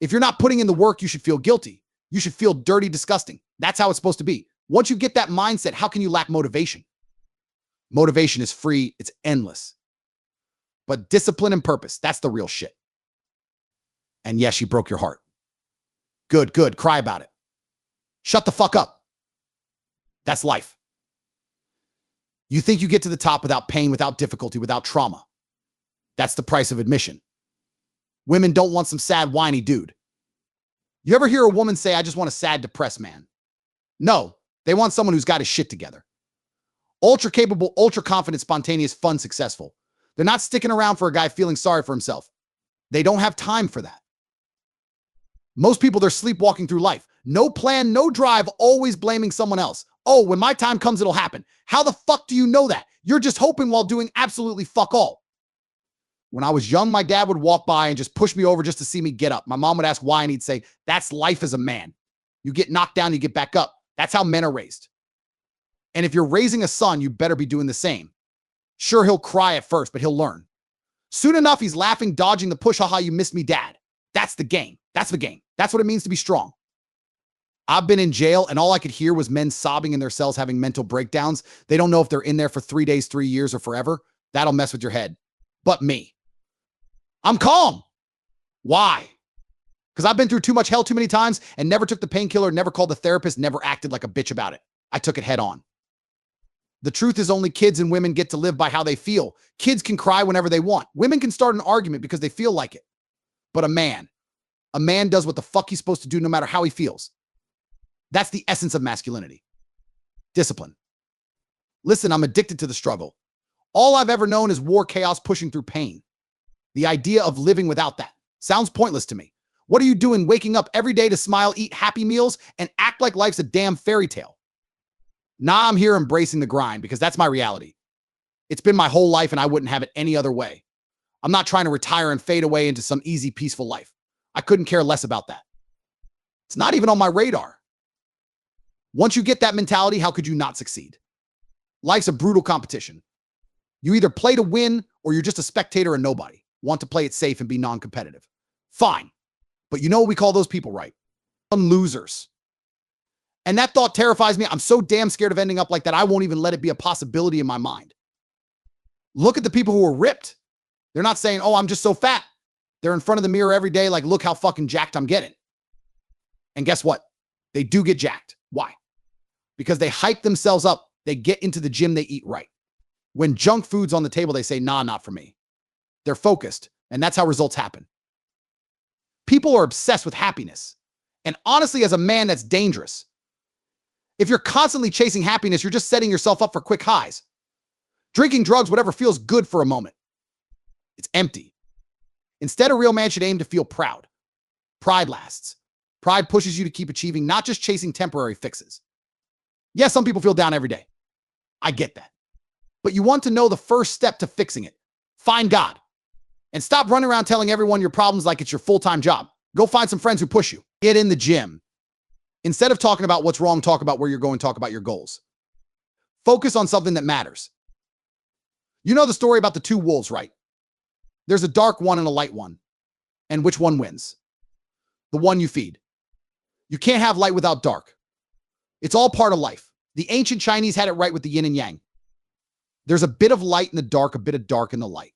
If you're not putting in the work, you should feel guilty. You should feel dirty, disgusting. That's how it's supposed to be. Once you get that mindset, how can you lack motivation? Motivation is free. It's endless. But discipline and purpose, that's the real shit. And yes, she broke your heart. Good, good. Cry about it. Shut the fuck up. That's life. You think you get to the top without pain, without difficulty, without trauma. That's the price of admission. Women don't want some sad, whiny dude. You ever hear a woman say, I just want a sad, depressed man? No, they want someone who's got his shit together. Ultra capable, ultra confident, spontaneous, fun, successful. They're not sticking around for a guy feeling sorry for himself. They don't have time for that. Most people, they're sleepwalking through life. No plan, no drive, always blaming someone else. Oh, when my time comes, it'll happen. How the fuck do you know that? You're just hoping while doing absolutely fuck all. When I was young, my dad would walk by and just push me over just to see me get up. My mom would ask why, and he'd say, that's life as a man. You get knocked down, you get back up. That's how men are raised. And if you're raising a son, you better be doing the same. Sure, he'll cry at first, but he'll learn. Soon enough, he's laughing, dodging the push, haha, you missed me, dad. That's the game. That's the game. That's what it means to be strong. I've been in jail, and all I could hear was men sobbing in their cells, having mental breakdowns. They don't know if they're in there for 3 days, 3 years, or forever. That'll mess with your head. But me, I'm calm. Why? Because I've been through too much hell too many times and never took the painkiller, never called the therapist, never acted like a bitch about it. I took it head on. The truth is only kids and women get to live by how they feel. Kids can cry whenever they want. Women can start an argument because they feel like it. But a man does what the fuck he's supposed to do no matter how he feels. That's the essence of masculinity. Discipline. Listen, I'm addicted to the struggle. All I've ever known is war, chaos, pushing through pain. The idea of living without that sounds pointless to me. What are you doing waking up every day to smile, eat happy meals, and act like life's a damn fairy tale? Nah, I'm here embracing the grind because that's my reality. It's been my whole life and I wouldn't have it any other way. I'm not trying to retire and fade away into some easy, peaceful life. I couldn't care less about that. It's not even on my radar. Once you get that mentality, how could you not succeed? Life's a brutal competition. You either play to win or you're just a spectator and nobody. Want to play it safe and be non-competitive. Fine. But you know what we call those people, right? Losers. And that thought terrifies me. I'm so damn scared of ending up like that, I won't even let it be a possibility in my mind. Look at the people who are ripped. They're not saying, oh, I'm just so fat. They're in front of the mirror every day like, look how fucking jacked I'm getting. And guess what? They do get jacked. Why? Because they hype themselves up. They get into the gym, they eat right. When junk food's on the table, they say, nah, not for me. They're focused, and that's how results happen. People are obsessed with happiness. And honestly, as a man, that's dangerous. If you're constantly chasing happiness, you're just setting yourself up for quick highs. Drinking drugs, whatever feels good for a moment. It's empty. Instead, a real man should aim to feel proud. Pride lasts. Pride pushes you to keep achieving, not just chasing temporary fixes. Yes, some people feel down every day. I get that. But you want to know the first step to fixing it. Find God. And stop running around telling everyone your problems like it's your full-time job. Go find some friends who push you. Get in the gym. Instead of talking about what's wrong, talk about where you're going, talk about your goals. Focus on something that matters. You know the story about the two wolves, right? There's a dark one and a light one. And which one wins? The one you feed. You can't have light without dark. It's all part of life. The ancient Chinese had it right with the yin and yang. There's a bit of light in the dark, a bit of dark in the light.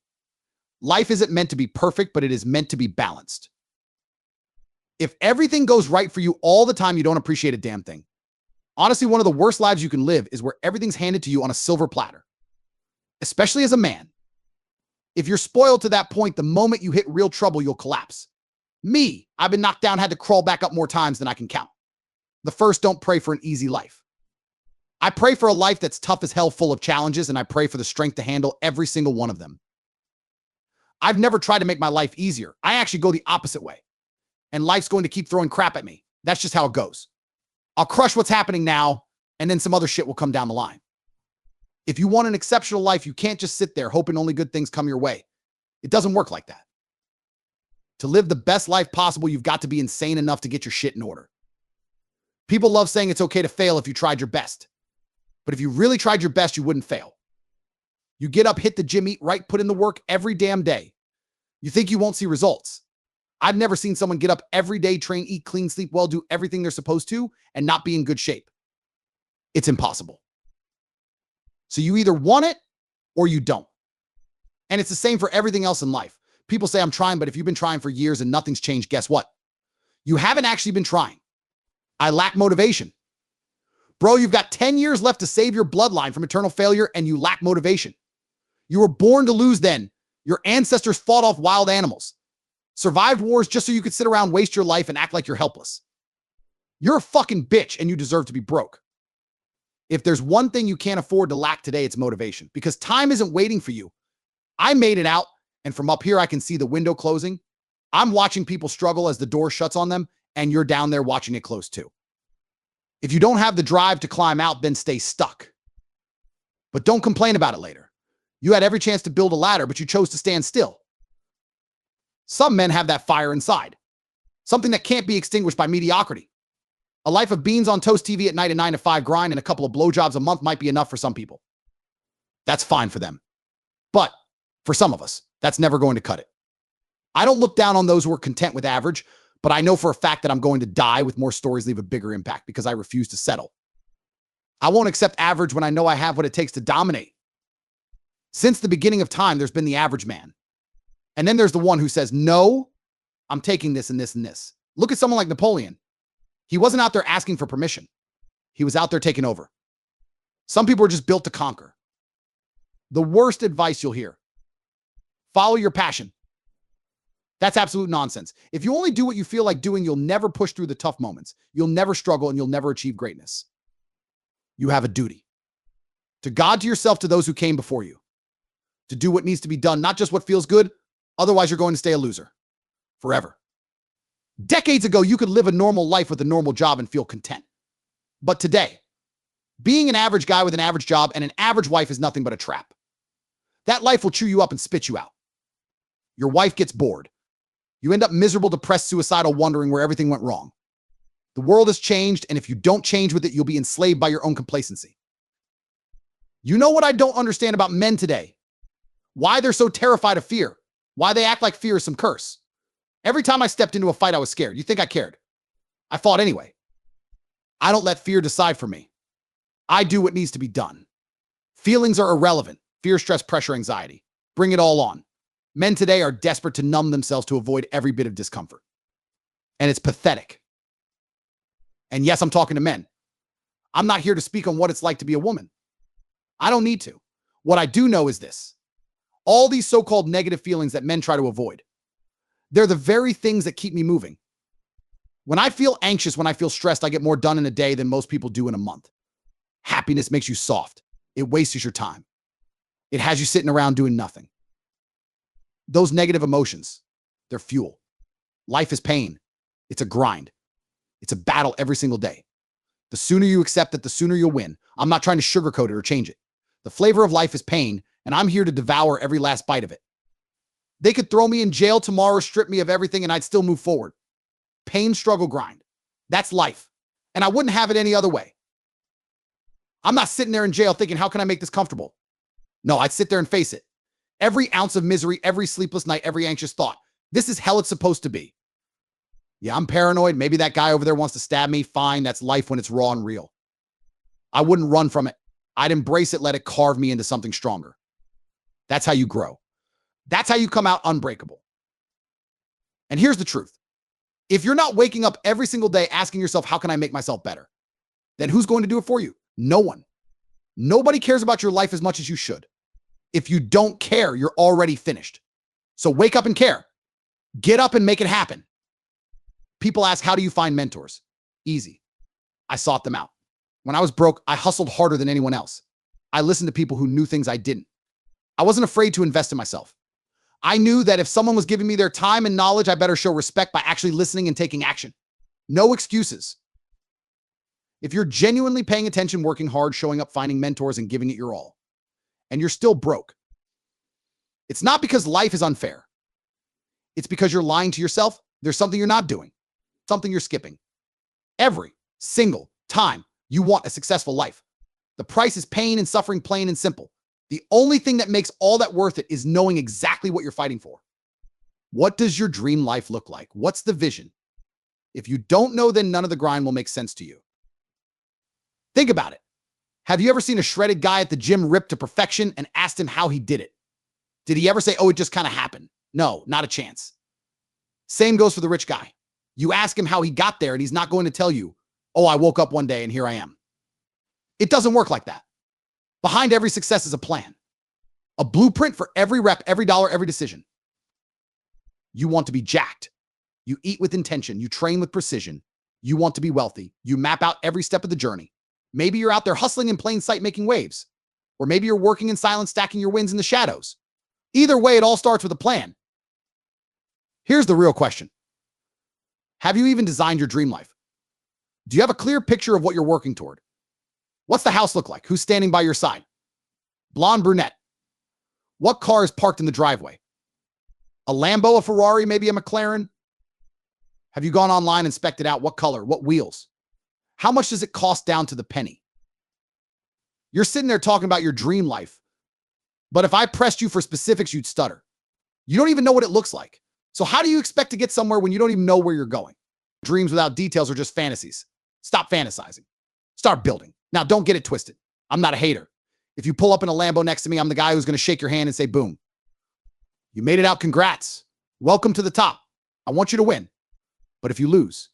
Life isn't meant to be perfect, but it is meant to be balanced. If everything goes right for you all the time, you don't appreciate a damn thing. Honestly, one of the worst lives you can live is where everything's handed to you on a silver platter, especially as a man. If you're spoiled to that point, the moment you hit real trouble, you'll collapse. Me, I've been knocked down, had to crawl back up more times than I can count. The first don't pray for an easy life. I pray for a life that's tough as hell, full of challenges, and I pray for the strength to handle every single one of them. I've never tried to make my life easier. I actually go the opposite way. And life's going to keep throwing crap at me. That's just how it goes. I'll crush what's happening now, and then some other shit will come down the line. If you want an exceptional life, you can't just sit there hoping only good things come your way. It doesn't work like that. To live the best life possible, you've got to be insane enough to get your shit in order. People love saying it's okay to fail if you tried your best. But if you really tried your best, you wouldn't fail. You get up, hit the gym, eat right, put in the work every damn day. You think you won't see results. I've never seen someone get up every day, train, eat clean, sleep well, do everything they're supposed to, and not be in good shape. It's impossible. So you either want it or you don't. And it's the same for everything else in life. People say, I'm trying, but if you've been trying for years and nothing's changed, guess what? You haven't actually been trying. I lack motivation. Bro, you've got 10 years left to save your bloodline from eternal failure, and you lack motivation. You were born to lose then. Your ancestors fought off wild animals, survived wars just so you could sit around, waste your life, and act like you're helpless. You're a fucking bitch, and you deserve to be broke. If there's one thing you can't afford to lack today, it's motivation, because time isn't waiting for you. I made it out, and from up here, I can see the window closing. I'm watching people struggle as the door shuts on them, and you're down there watching it close too. If you don't have the drive to climb out, then stay stuck. But don't complain about it later. You had every chance to build a ladder, but you chose to stand still. Some men have that fire inside, something that can't be extinguished by mediocrity. A life of beans on toast, TV at night, a 9-to-5 grind, and a couple of blowjobs a month might be enough for some people. That's fine for them. But for some of us, that's never going to cut it. I don't look down on those who are content with average, but I know for a fact that I'm going to die with more stories leave a bigger impact because I refuse to settle. I won't accept average when I know I have what it takes to dominate. Since the beginning of time, there's been the average man. And then there's the one who says, no, I'm taking this and this and this. Look at someone like Napoleon. He wasn't out there asking for permission. He was out there taking over. Some people are just built to conquer. The worst advice you'll hear: follow your passion. That's absolute nonsense. If you only do what you feel like doing, you'll never push through the tough moments. You'll never struggle, and you'll never achieve greatness. You have a duty. To God, to yourself, to those who came before you. To do what needs to be done, not just what feels good. Otherwise, you're going to stay a loser. Forever. Decades ago, you could live a normal life with a normal job and feel content. But today, being an average guy with an average job and an average wife is nothing but a trap. That life will chew you up and spit you out. Your wife gets bored. You end up miserable, depressed, suicidal, wondering where everything went wrong. The world has changed, and if you don't change with it, you'll be enslaved by your own complacency. You know what I don't understand about men today? Why they're so terrified of fear. Why they act like fear is some curse. Every time I stepped into a fight, I was scared. You think I cared? I fought anyway. I don't let fear decide for me. I do what needs to be done. Feelings are irrelevant. Fear, stress, pressure, anxiety. Bring it all on. Men today are desperate to numb themselves to avoid every bit of discomfort. And it's pathetic. And yes, I'm talking to men. I'm not here to speak on what it's like to be a woman. I don't need to. What I do know is this. All these so-called negative feelings that men try to avoid, they're the very things that keep me moving. When I feel anxious, when I feel stressed, I get more done in a day than most people do in a month. Happiness makes you soft. It wastes your time. It has you sitting around doing nothing. Those negative emotions, they're fuel. Life is pain. It's a grind. It's a battle every single day. The sooner you accept it, the sooner you'll win. I'm not trying to sugarcoat it or change it. The flavor of life is pain, and I'm here to devour every last bite of it. They could throw me in jail tomorrow, strip me of everything, and I'd still move forward. Pain, struggle, grind. That's life. And I wouldn't have it any other way. I'm not sitting there in jail thinking, how can I make this comfortable? No, I'd sit there and face it. Every ounce of misery, every sleepless night, every anxious thought. This is hell it's supposed to be. Yeah, I'm paranoid. Maybe that guy over there wants to stab me. Fine, that's life when it's raw and real. I wouldn't run from it. I'd embrace it, let it carve me into something stronger. That's how you grow. That's how you come out unbreakable. And here's the truth. If you're not waking up every single day asking yourself, how can I make myself better? Then who's going to do it for you? No one. Nobody cares about your life as much as you should. If you don't care, you're already finished. So wake up and care. Get up and make it happen. People ask, how do you find mentors? Easy. I sought them out. When I was broke, I hustled harder than anyone else. I listened to people who knew things I didn't. I wasn't afraid to invest in myself. I knew that if someone was giving me their time and knowledge, I better show respect by actually listening and taking action. No excuses. If you're genuinely paying attention, working hard, showing up, finding mentors, and giving it your all, and you're still broke, it's not because life is unfair. It's because you're lying to yourself. There's something you're not doing, something you're skipping. Every single time you want a successful life, the price is pain and suffering, plain and simple. The only thing that makes all that worth it is knowing exactly what you're fighting for. What does your dream life look like? What's the vision? If you don't know, then none of the grind will make sense to you. Think about it. Have you ever seen a shredded guy at the gym ripped to perfection and asked him how he did it? Did he ever say, oh, it just kind of happened? No, not a chance. Same goes for the rich guy. You ask him how he got there and he's not going to tell you, oh, I woke up one day and here I am. It doesn't work like that. Behind every success is a plan, a blueprint for every rep, every dollar, every decision. You want to be jacked. You eat with intention. You train with precision. You want to be wealthy. You map out every step of the journey. Maybe you're out there hustling in plain sight, making waves. Or maybe you're working in silence, stacking your wins in the shadows. Either way, it all starts with a plan. Here's the real question. Have you even designed your dream life? Do you have a clear picture of what you're working toward? What's the house look like? Who's standing by your side? Blonde, brunette. What car is parked in the driveway? A Lambo, a Ferrari, maybe a McLaren? Have you gone online and inspected out what color, what wheels? How much does it cost down to the penny? You're sitting there talking about your dream life, but if I pressed you for specifics, you'd stutter. You don't even know what it looks like. So how do you expect to get somewhere when you don't even know where you're going? Dreams without details are just fantasies. Stop fantasizing. Start building. Now, don't get it twisted. I'm not a hater. If you pull up in a Lambo next to me, I'm the guy who's going to shake your hand and say, boom. You made it out. Congrats. Welcome to the top. I want you to win. But if you lose,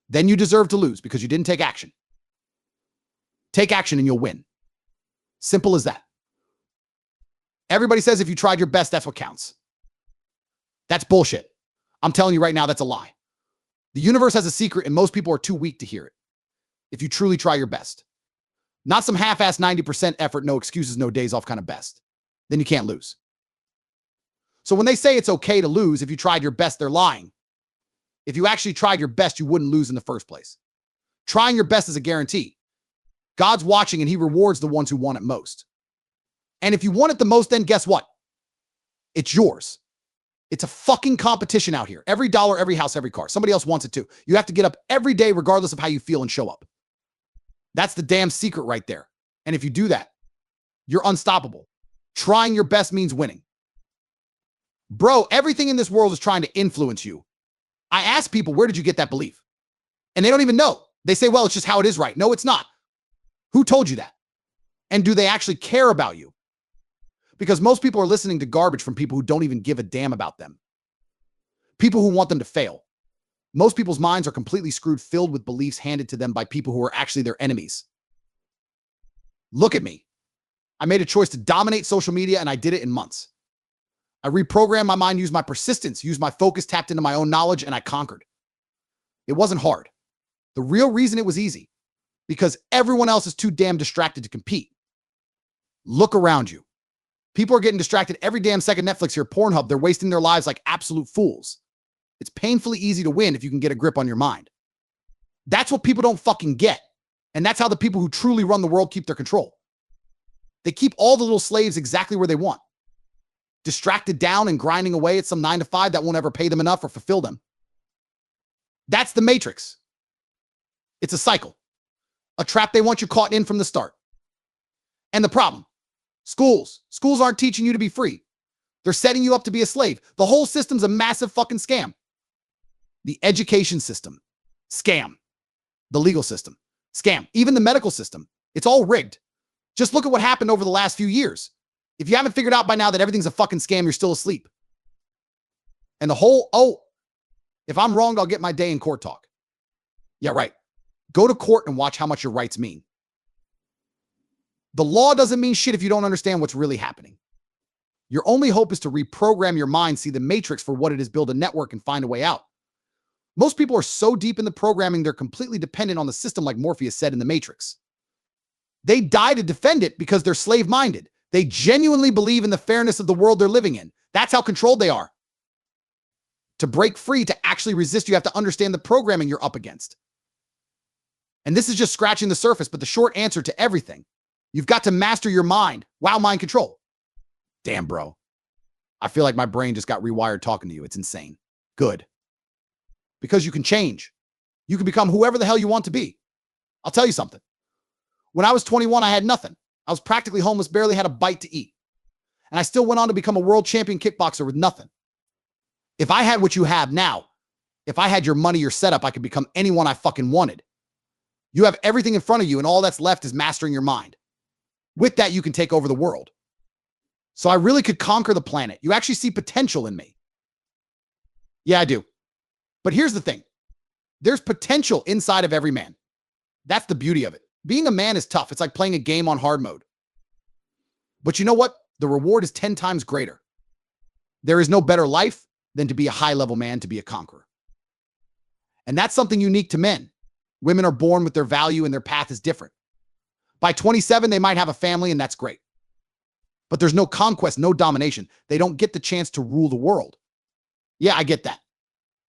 then you deserve to lose because you didn't take action. Take action and you'll win. Simple as that. Everybody says if you tried your best, that's what counts. That's bullshit. I'm telling you right now, that's a lie. The universe has a secret and most people are too weak to hear it. If you truly try your best. Not some half-assed 90% effort, no excuses, no days off kind of best. Then you can't lose. So when they say it's okay to lose if you tried your best, they're lying. If you actually tried your best, you wouldn't lose in the first place. Trying your best is a guarantee. God's watching and he rewards the ones who want it most. And if you want it the most, then guess what? It's yours. It's a fucking competition out here. Every dollar, every house, every car. Somebody else wants it too. You have to get up every day regardless of how you feel and show up. That's the damn secret right there. And if you do that, you're unstoppable. Trying your best means winning. Bro, everything in this world is trying to influence you. I ask people, where did you get that belief? And they don't even know. They say, well, it's just how it is, right? No, it's not. Who told you that? And do they actually care about you? Because most people are listening to garbage from people who don't even give a damn about them. People who want them to fail. Most people's minds are completely screwed, filled with beliefs handed to them by people who are actually their enemies. Look at me. I made a choice to dominate social media and I did it in months. I reprogrammed my mind, used my persistence, used my focus, tapped into my own knowledge, and I conquered. It wasn't hard. The real reason it was easy, because everyone else is too damn distracted to compete. Look around you. People are getting distracted every damn second. Netflix here, Pornhub, they're wasting their lives like absolute fools. It's painfully easy to win if you can get a grip on your mind. That's what people don't fucking get. And that's how the people who truly run the world keep their control. They keep all the little slaves exactly where they want. Distracted down and grinding away at some 9-to-5 that won't ever pay them enough or fulfill them. That's the matrix. It's a cycle. A trap they want you caught in from the start. And the problem, schools aren't teaching you to be free. They're setting you up to be a slave. The whole system's a massive fucking scam. The education system, scam. The legal system, scam. Even the medical system, it's all rigged. Just look at what happened over the last few years. If you haven't figured out by now that everything's a fucking scam, you're still asleep. And the whole, if I'm wrong, I'll get my day in court talk. Yeah, right. Go to court and watch how much your rights mean. The law doesn't mean shit if you don't understand what's really happening. Your only hope is to reprogram your mind, see the matrix for what it is, build a network, and find a way out. Most people are so deep in the programming, they're completely dependent on the system, like Morpheus said in The Matrix. They die to defend it because they're slave-minded. They genuinely believe in the fairness of the world they're living in. That's how controlled they are. To break free, to actually resist, you have to understand the programming you're up against. And this is just scratching the surface, but the short answer to everything, you've got to master your mind. Wow, mind control. Damn, bro. I feel like my brain just got rewired talking to you. It's insane. Good. Because you can change. You can become whoever the hell you want to be. I'll tell you something. When I was 21, I had nothing. I was practically homeless, barely had a bite to eat. And I still went on to become a world champion kickboxer with nothing. If I had what you have now, if I had your money, your setup, I could become anyone I fucking wanted. You have everything in front of you, and all that's left is mastering your mind. With that, you can take over the world. So I really could conquer the planet. You actually see potential in me. Yeah, I do. But here's the thing. There's potential inside of every man. That's the beauty of it. Being a man is tough. It's like playing a game on hard mode. But you know what? The reward is 10 times greater. There is no better life than to be a high-level man, to be a conqueror. And that's something unique to men. Women are born with their value and their path is different. By 27, they might have a family, and that's great. But there's no conquest, no domination. They don't get the chance to rule the world. Yeah, I get that.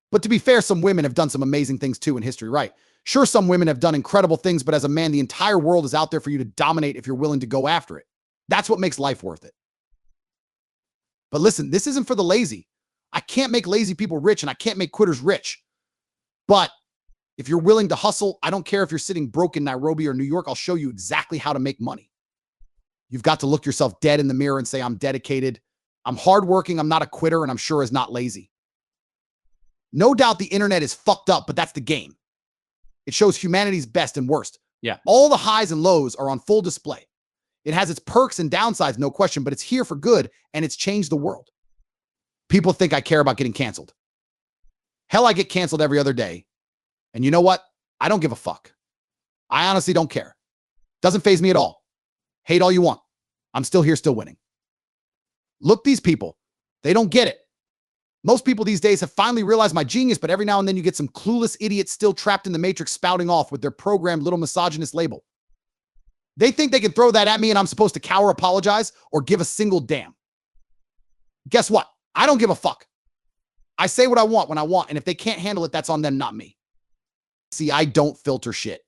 But to be fair, some women have done some amazing things too in history, right? Sure, some women have done incredible things, but as a man, the entire world is out there for you to dominate if you're willing to go after it. That's what makes life worth it. But listen, this isn't for the lazy. I can't make lazy people rich, and I can't make quitters rich. But if you're willing to hustle, I don't care if you're sitting broke in Nairobi or New York, I'll show you exactly how to make money. You've got to look yourself dead in the mirror and say, I'm dedicated, I'm hardworking, I'm not a quitter, and I'm sure as not lazy. No doubt the internet is fucked up, but that's the game. It shows humanity's best and worst. Yeah. All the highs and lows are on full display. It has its perks and downsides, no question, but it's here for good, and it's changed the world. People think I care about getting canceled. Hell, I get canceled every other day. And you know what? I don't give a fuck. I honestly don't care. Doesn't faze me at all. Hate all you want. I'm still here, still winning. Look, these people, they don't get it. Most people these days have finally realized my genius, but every now and then you get some clueless idiots still trapped in the matrix spouting off with their programmed little misogynist label. They think they can throw that at me and I'm supposed to cower, apologize, or give a single damn. Guess what? I don't give a fuck. I say what I want when I want, and if they can't handle it, that's on them, not me. See, I don't filter shit.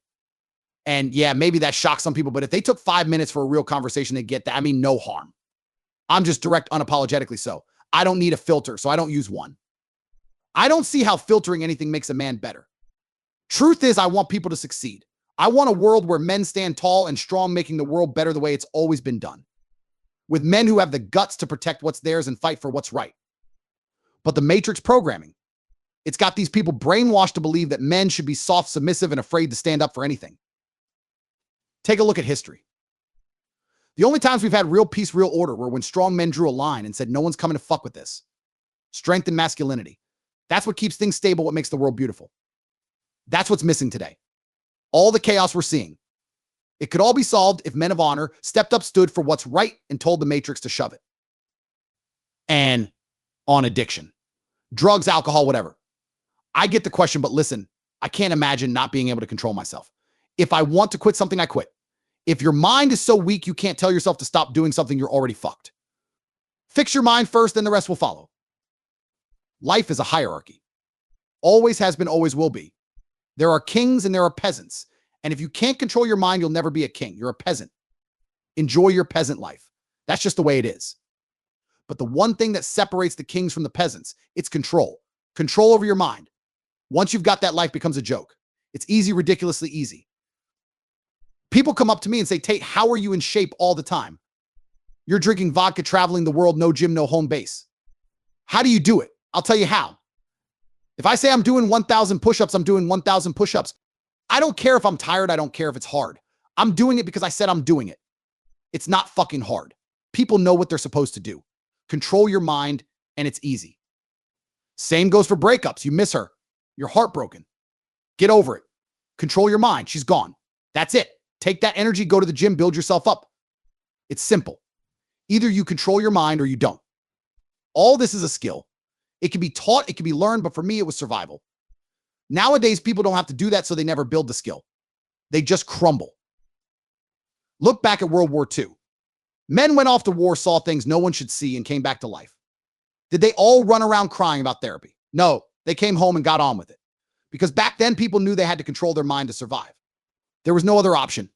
And yeah, maybe that shocks some people, but if they took 5 minutes for a real conversation, they get that. I mean, no harm. I'm just direct, unapologetically so. I don't need a filter, so I don't use one. I don't see how filtering anything makes a man better. Truth is, I want people to succeed. I want a world where men stand tall and strong, making the world better the way it's always been done. With men who have the guts to protect what's theirs and fight for what's right. But the matrix programming, it's got these people brainwashed to believe that men should be soft, submissive, and afraid to stand up for anything. Take a look at history. The only times we've had real peace, real order were when strong men drew a line and said, no one's coming to fuck with this. Strength and masculinity. That's what keeps things stable, what makes the world beautiful. That's what's missing today. All the chaos we're seeing. It could all be solved if men of honor stepped up, stood for what's right, and told the matrix to shove it. And on addiction. Drugs, alcohol, whatever. I get the question, but listen, I can't imagine not being able to control myself. If I want to quit something, I quit. If your mind is so weak you can't tell yourself to stop doing something, you're already fucked. Fix your mind first, then the rest will follow. Life is a hierarchy. Always has been, always will be. There are kings and there are peasants. And if you can't control your mind, you'll never be a king. You're a peasant. Enjoy your peasant life. That's just the way it is. But the one thing that separates the kings from the peasants, it's control. Control over your mind. Once you've got that, life becomes a joke. It's easy, ridiculously easy. People come up to me and say, Tate, how are you in shape all the time? You're drinking vodka, traveling the world, no gym, no home base. How do you do it? I'll tell you how. If I say I'm doing 1,000 push-ups, I'm doing 1,000 push-ups. I don't care if I'm tired. I don't care if it's hard. I'm doing it because I said I'm doing it. It's not fucking hard. People know what they're supposed to do. Control your mind, and it's easy. Same goes for breakups. You miss her. You're heartbroken. Get over it. Control your mind. She's gone. That's it. Take that energy, go to the gym, build yourself up. It's simple. Either you control your mind or you don't. All this is a skill. It can be taught, it can be learned, but for me, it was survival. Nowadays, people don't have to do that, so they never build the skill. They just crumble. Look back at World War II. Men went off to war, saw things no one should see, and came back to life. Did they all run around crying about therapy? No, they came home and got on with it. Because back then, people knew they had to control their mind to survive. There was no other option.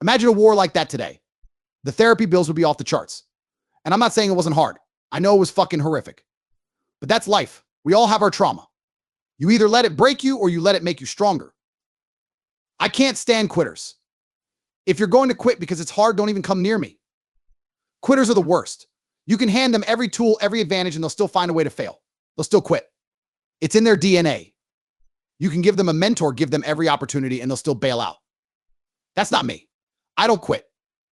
Imagine a war like that today. The therapy bills would be off the charts. And I'm not saying it wasn't hard. I know it was fucking horrific. But that's life. We all have our trauma. You either let it break you or you let it make you stronger. I can't stand quitters. If you're going to quit because it's hard, don't even come near me. Quitters are the worst. You can hand them every tool, every advantage, and they'll still find a way to fail. They'll still quit. It's in their DNA. You can give them a mentor, give them every opportunity, and they'll still bail out. That's not me. I don't quit.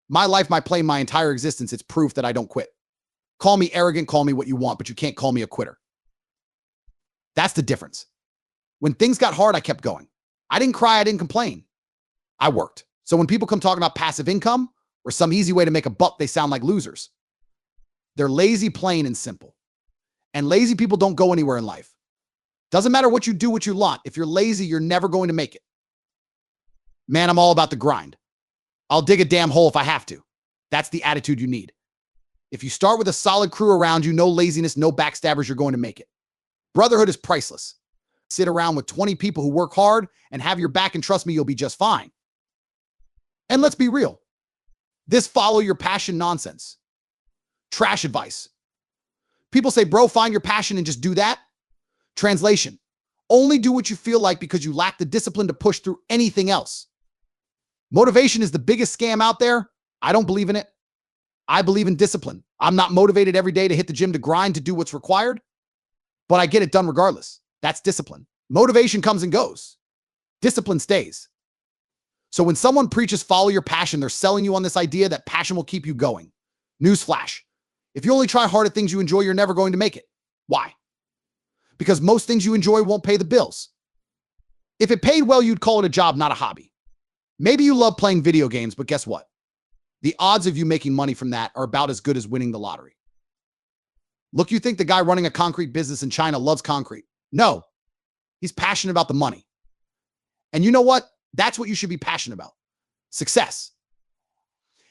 My life, my play, my entire existence, it's proof that I don't quit. Call me arrogant, call me what you want, but you can't call me a quitter. That's the difference. When things got hard, I kept going. I didn't cry, I didn't complain. I worked. So when people come talking about passive income or some easy way to make a buck, they sound like losers. They're lazy, plain and simple. And lazy people don't go anywhere in life. Doesn't matter what you do, what you want. If you're lazy, you're never going to make it. Man, I'm all about the grind. I'll dig a damn hole if I have to. That's the attitude you need. If you start with a solid crew around you, no laziness, no backstabbers, you're going to make it. Brotherhood is priceless. Sit around with 20 people who work hard and have your back, and trust me, you'll be just fine. And let's be real. This follow your passion nonsense. Trash advice. People say, bro, find your passion and just do that. Translation. Only do what you feel like because you lack the discipline to push through anything else. Motivation is the biggest scam out there. I don't believe in it. I believe in discipline. I'm not motivated every day to hit the gym, to grind, to do what's required, but I get it done regardless. That's discipline. Motivation comes and goes. Discipline stays. So when someone preaches follow your passion, they're selling you on this idea that passion will keep you going. Newsflash. If you only try hard at things you enjoy, you're never going to make it. Why? Because most things you enjoy won't pay the bills. If it paid well, you'd call it a job, not a hobby. Maybe you love playing video games, but guess what? The odds of you making money from that are about as good as winning the lottery. Look, you think the guy running a concrete business in China loves concrete? No, he's passionate about the money. And you know what? That's what you should be passionate about. Success.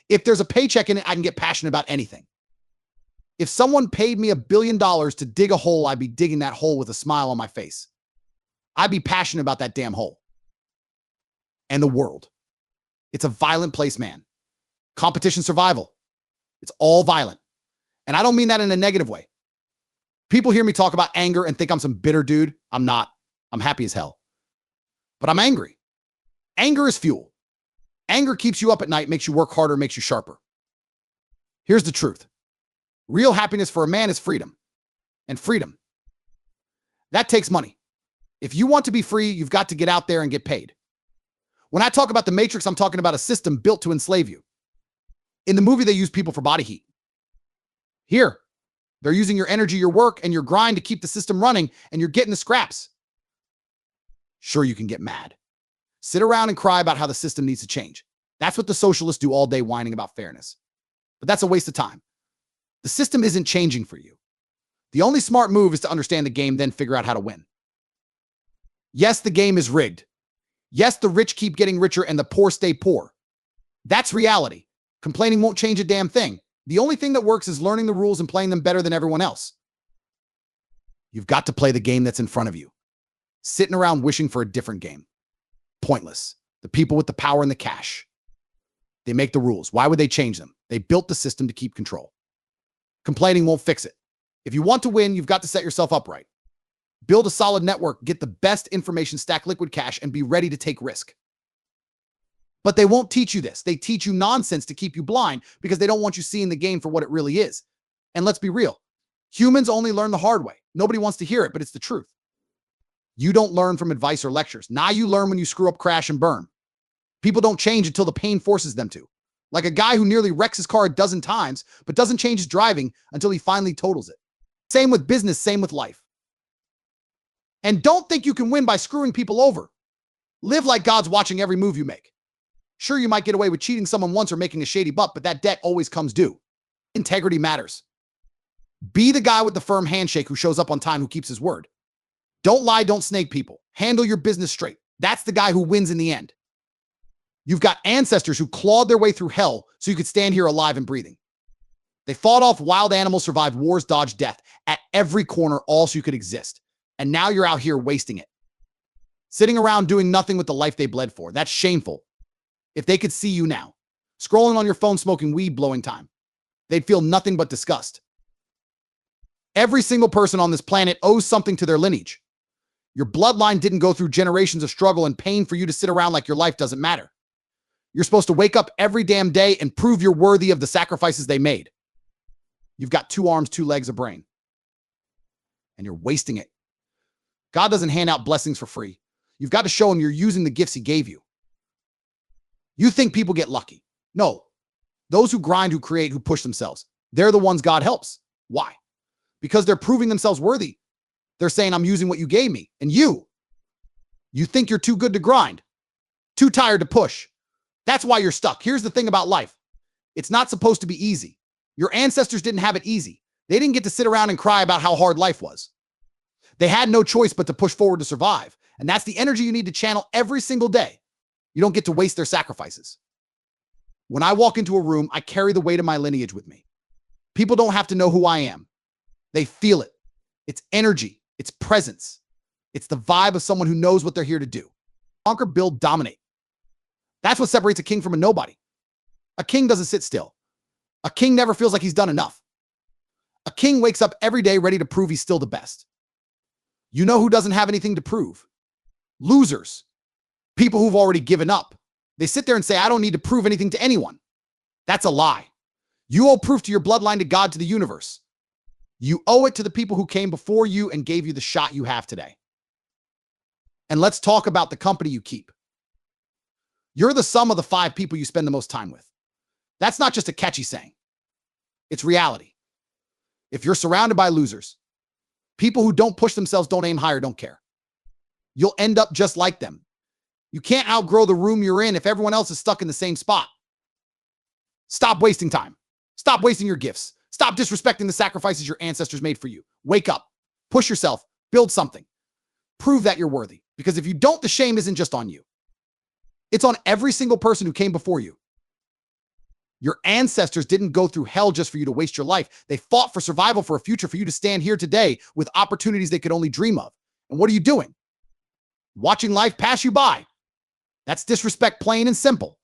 If there's a paycheck in it, I can get passionate about anything. If someone paid me $1 billion to dig a hole, I'd be digging that hole with a smile on my face. I'd be passionate about that damn hole. And the world. It's a violent place, man. Competition, survival. It's all violent. And I don't mean that in a negative way. People hear me talk about anger and think I'm some bitter dude. I'm not. I'm happy as hell. But I'm angry. Anger is fuel. Anger keeps you up at night, makes you work harder, makes you sharper. Here's the truth. Real happiness for a man is freedom. And freedom, that takes money. If you want to be free, you've got to get out there and get paid. When I talk about the Matrix, I'm talking about a system built to enslave you. In the movie, they use people for body heat. Here, they're using your energy, your work, and your grind to keep the system running, and you're getting the scraps. Sure, you can get mad. Sit around and cry about how the system needs to change. That's what the socialists do all day, whining about fairness. But that's a waste of time. The system isn't changing for you. The only smart move is to understand the game, then figure out how to win. Yes, the game is rigged. Yes, the rich keep getting richer and the poor stay poor. That's reality. Complaining won't change a damn thing. The only thing that works is learning the rules and playing them better than everyone else. You've got to play the game that's in front of you. Sitting around wishing for a different game. Pointless. The people with the power and the cash. They make the rules. Why would they change them? They built the system to keep control. Complaining won't fix it. If you want to win, you've got to set yourself up right. Build a solid network, get the best information, stack liquid cash, and be ready to take risk. But they won't teach you this. They teach you nonsense to keep you blind because they don't want you seeing the game for what it really is. And let's be real. Humans only learn the hard way. Nobody wants to hear it, but it's the truth. You don't learn from advice or lectures. Now you learn when you screw up, crash, and burn. People don't change until the pain forces them to. Like a guy who nearly wrecks his car a dozen times, but doesn't change his driving until he finally totals it. Same with business, same with life. And don't think you can win by screwing people over. Live like God's watching every move you make. Sure, you might get away with cheating someone once or making a shady butt, but that debt always comes due. Integrity matters. Be the guy with the firm handshake who shows up on time, who keeps his word. Don't lie, don't snake people. Handle your business straight. That's the guy who wins in the end. You've got ancestors who clawed their way through hell so you could stand here alive and breathing. They fought off wild animals, survived wars, dodged death at every corner, all so you could exist. And now you're out here wasting it. Sitting around doing nothing with the life they bled for. That's shameful. If they could see you now, scrolling on your phone, smoking weed, blowing time, they'd feel nothing but disgust. Every single person on this planet owes something to their lineage. Your bloodline didn't go through generations of struggle and pain for you to sit around like your life doesn't matter. You're supposed to wake up every damn day and prove you're worthy of the sacrifices they made. You've got 2 arms, 2 legs, a brain. and you're wasting it. God doesn't hand out blessings for free. You've got to show him you're using the gifts he gave you. You think people get lucky. No. Those who grind, who create, who push themselves, they're the ones God helps. Why? Because they're proving themselves worthy. They're saying, I'm using what you gave me. And you think you're too good to grind, too tired to push. That's why you're stuck. Here's the thing about life. It's not supposed to be easy. Your ancestors didn't have it easy. They didn't get to sit around and cry about how hard life was. They had no choice but to push forward to survive. And that's the energy you need to channel every single day. You don't get to waste their sacrifices. When I walk into a room, I carry the weight of my lineage with me. People don't have to know who I am. They feel it. It's energy. It's presence. It's the vibe of someone who knows what they're here to do. Conquer, build, dominate. That's what separates a king from a nobody. A king doesn't sit still. A king never feels like he's done enough. A king wakes up every day ready to prove he's still the best. You know who doesn't have anything to prove? Losers. People who've already given up. They sit there and say, I don't need to prove anything to anyone. That's a lie. You owe proof to your bloodline, to God, to the universe. You owe it to the people who came before you and gave you the shot you have today. And let's talk about the company you keep. You're the sum of the 5 people you spend the most time with. That's not just a catchy saying. It's reality. If you're surrounded by losers, people who don't push themselves, don't aim higher, don't care, you'll end up just like them. You can't outgrow the room you're in if everyone else is stuck in the same spot. Stop wasting time. Stop wasting your gifts. Stop disrespecting the sacrifices your ancestors made for you. Wake up. Push yourself. Build something. Prove that you're worthy. Because if you don't, the shame isn't just on you. It's on every single person who came before you. Your ancestors didn't go through hell just for you to waste your life. They fought for survival, for a future, for you to stand here today with opportunities they could only dream of. And what are you doing? Watching life pass you by. That's disrespect, plain and simple.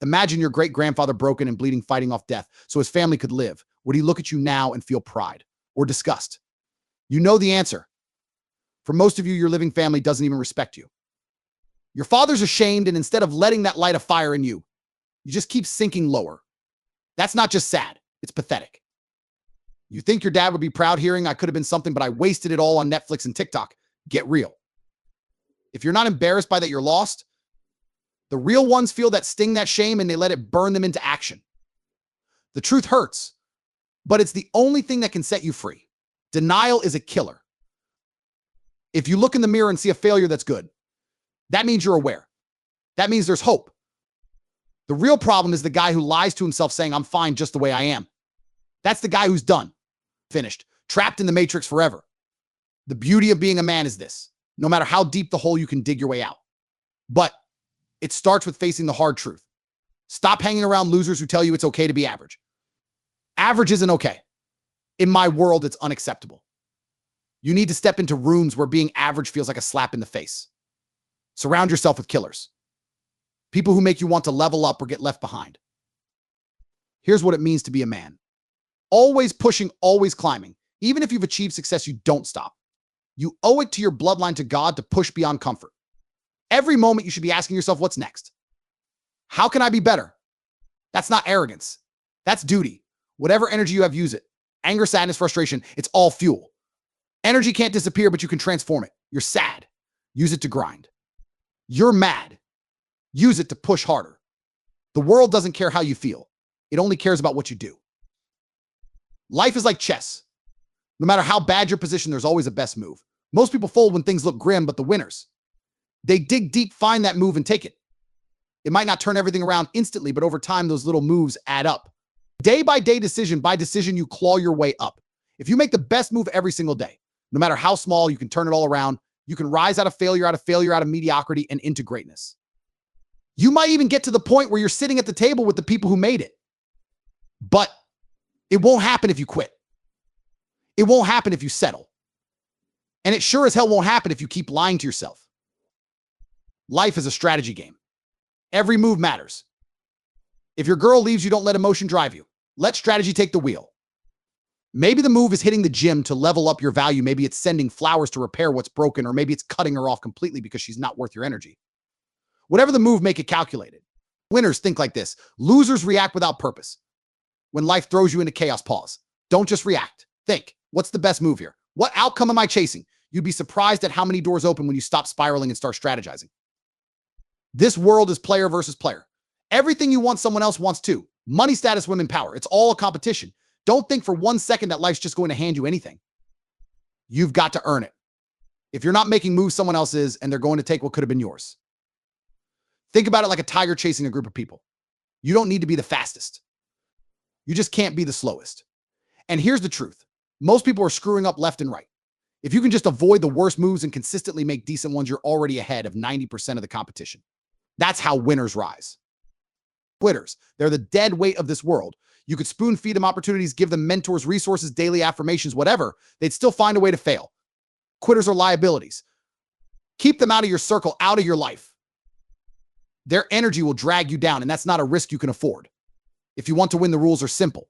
Imagine your great-grandfather broken and bleeding, fighting off death so his family could live. Would he look at you now and feel pride or disgust? You know the answer. For most of you, your living family doesn't even respect you. Your father's ashamed, and instead of letting that light a fire in you, you just keep sinking lower. That's not just sad. It's pathetic. You think your dad would be proud hearing, I could have been something, but I wasted it all on Netflix and TikTok. Get real. If you're not embarrassed by that you're lost, the real ones feel that sting, that shame, and they let it burn them into action. The truth hurts, but it's the only thing that can set you free. Denial is a killer. If you look in the mirror and see a failure that's good, that means you're aware. That means there's hope. The real problem is the guy who lies to himself saying, I'm fine just the way I am. That's the guy who's done, finished, trapped in the matrix forever. The beauty of being a man is this. No matter how deep the hole, you can dig your way out. But it starts with facing the hard truth. Stop hanging around losers who tell you it's okay to be average. Average isn't okay. In my world, it's unacceptable. You need to step into rooms where being average feels like a slap in the face. Surround yourself with killers. People who make you want to level up or get left behind. Here's what it means to be a man. Always pushing, always climbing. Even if you've achieved success, you don't stop. You owe it to your bloodline, to God, to push beyond comfort. Every moment you should be asking yourself, what's next? How can I be better? That's not arrogance. That's duty. Whatever energy you have, use it. Anger, sadness, frustration, it's all fuel. Energy can't disappear, but you can transform it. You're sad. Use it to grind. You're mad. Use it to push harder. The world doesn't care how you feel. It only cares about what you do. Life is like chess. No matter how bad your position, there's always a best move. Most people fold when things look grim, but the winners, they dig deep, find that move, and take it. It might not turn everything around instantly, but over time, those little moves add up. Day by day, decision by decision, you claw your way up. If you make the best move every single day, no matter how small, you can turn it all around. You can rise out of failure, out of mediocrity, and into greatness. You might even get to the point where you're sitting at the table with the people who made it. But it won't happen if you quit. It won't happen if you settle. And it sure as hell won't happen if you keep lying to yourself. Life is a strategy game. Every move matters. If your girl leaves you, don't let emotion drive you. Let strategy take the wheel. Maybe the move is hitting the gym to level up your value. Maybe it's sending flowers to repair what's broken, or maybe it's cutting her off completely because she's not worth your energy. Whatever the move, make it calculated. Winners think like this. Losers react without purpose. When life throws you into chaos, pause. Don't just react. Think, what's the best move here? What outcome am I chasing? You'd be surprised at how many doors open when you stop spiraling and start strategizing. This world is player versus player. Everything you want, someone else wants too. Money, status, women, power. It's all a competition. Don't think for 1 second that life's just going to hand you anything. You've got to earn it. If you're not making moves, someone else is, and they're going to take what could have been yours. Think about it like a tiger chasing a group of people. You don't need to be the fastest. You just can't be the slowest. And here's the truth. Most people are screwing up left and right. If you can just avoid the worst moves and consistently make decent ones, you're already ahead of 90% of the competition. That's how winners rise. Quitters, they're the dead weight of this world. You could spoon feed them opportunities, give them mentors, resources, daily affirmations, whatever. They'd still find a way to fail. Quitters are liabilities. Keep them out of your circle, out of your life. Their energy will drag you down, and that's not a risk you can afford. If you want to win, the rules are simple.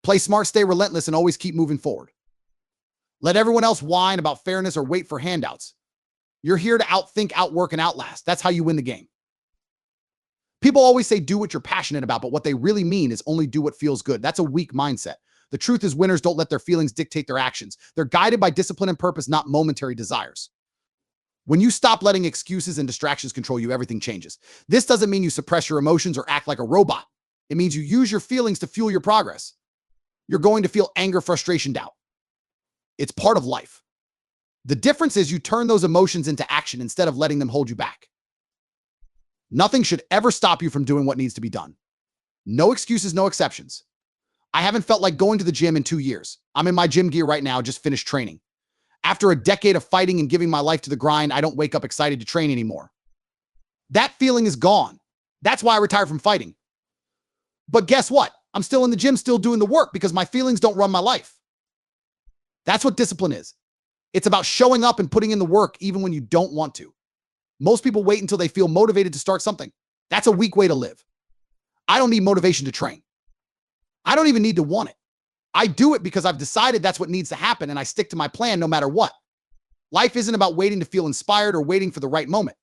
Play smart, stay relentless, and always keep moving forward. Let everyone else whine about fairness or wait for handouts. You're here to outthink, outwork, and outlast. That's how you win the game. People always say do what you're passionate about, but what they really mean is only do what feels good. That's a weak mindset. The truth is, winners don't let their feelings dictate their actions. They're guided by discipline and purpose, not momentary desires. When you stop letting excuses and distractions control you, everything changes. This doesn't mean you suppress your emotions or act like a robot. It means you use your feelings to fuel your progress. You're going to feel anger, frustration, doubt. It's part of life. The difference is you turn those emotions into action instead of letting them hold you back. Nothing should ever stop you from doing what needs to be done. No excuses, no exceptions. I haven't felt like going to the gym in 2 years. I'm in my gym gear right now, just finished training. After a decade of fighting and giving my life to the grind, I don't wake up excited to train anymore. That feeling is gone. That's why I retired from fighting. But guess what? I'm still in the gym, still doing the work because my feelings don't run my life. That's what discipline is. It's about showing up and putting in the work even when you don't want to. Most people wait until they feel motivated to start something. That's a weak way to live. I don't need motivation to train. I don't even need to want it. I do it because I've decided that's what needs to happen, and I stick to my plan no matter what. Life isn't about waiting to feel inspired or waiting for the right moment.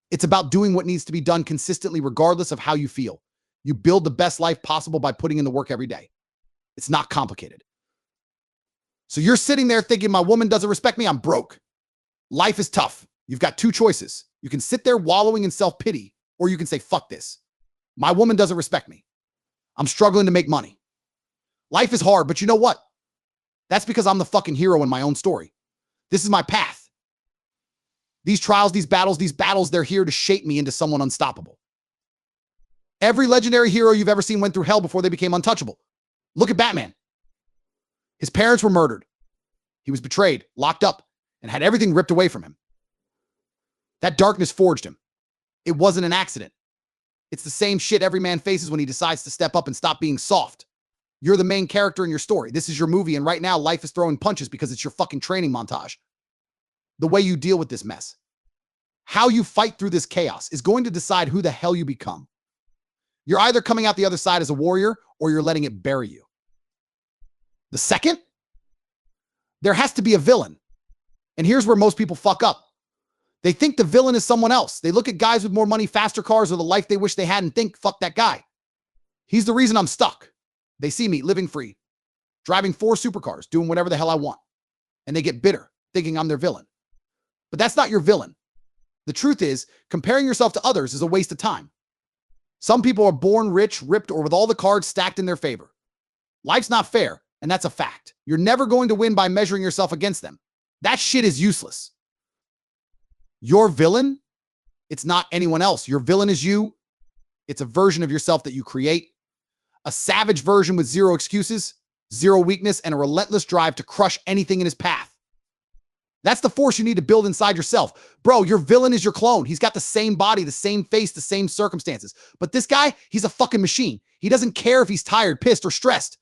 It's about doing what needs to be done consistently regardless of how you feel. You build the best life possible by putting in the work every day. It's not complicated. So you're sitting there thinking, my woman doesn't respect me, I'm broke. Life is tough. You've got two choices. You can sit there wallowing in self-pity, or you can say, fuck this. My woman doesn't respect me. I'm struggling to make money. Life is hard, but you know what? That's because I'm the fucking hero in my own story. This is my path. These trials, these battles, they're here to shape me into someone unstoppable. Every legendary hero you've ever seen went through hell before they became untouchable. Look at Batman. His parents were murdered. He was betrayed, locked up, and had everything ripped away from him. That darkness forged him. It wasn't an accident. It's the same shit every man faces when he decides to step up and stop being soft. You're the main character in your story. This is your movie, and right now life is throwing punches because it's your fucking training montage. The way you deal with this mess, how you fight through this chaos, is going to decide who the hell you become. You're either coming out the other side as a warrior, or you're letting it bury you. The second, there has to be a villain. And here's where most people fuck up. They think the villain is someone else. They look at guys with more money, faster cars, or the life they wish they had and think, fuck that guy. He's the reason I'm stuck. They see me living free, driving 4 supercars, doing whatever the hell I want. And they get bitter, thinking I'm their villain. But that's not your villain. The truth is, comparing yourself to others is a waste of time. Some people are born rich, ripped, or with all the cards stacked in their favor. Life's not fair, and that's a fact. You're never going to win by measuring yourself against them. That shit is useless. Your villain, it's not anyone else. Your villain is you. It's a version of yourself that you create. A savage version with zero excuses, zero weakness, and a relentless drive to crush anything in his path. That's the force you need to build inside yourself. Bro, your villain is your clone. He's got the same body, the same face, the same circumstances. But this guy, he's a fucking machine. He doesn't care if he's tired, pissed, or stressed.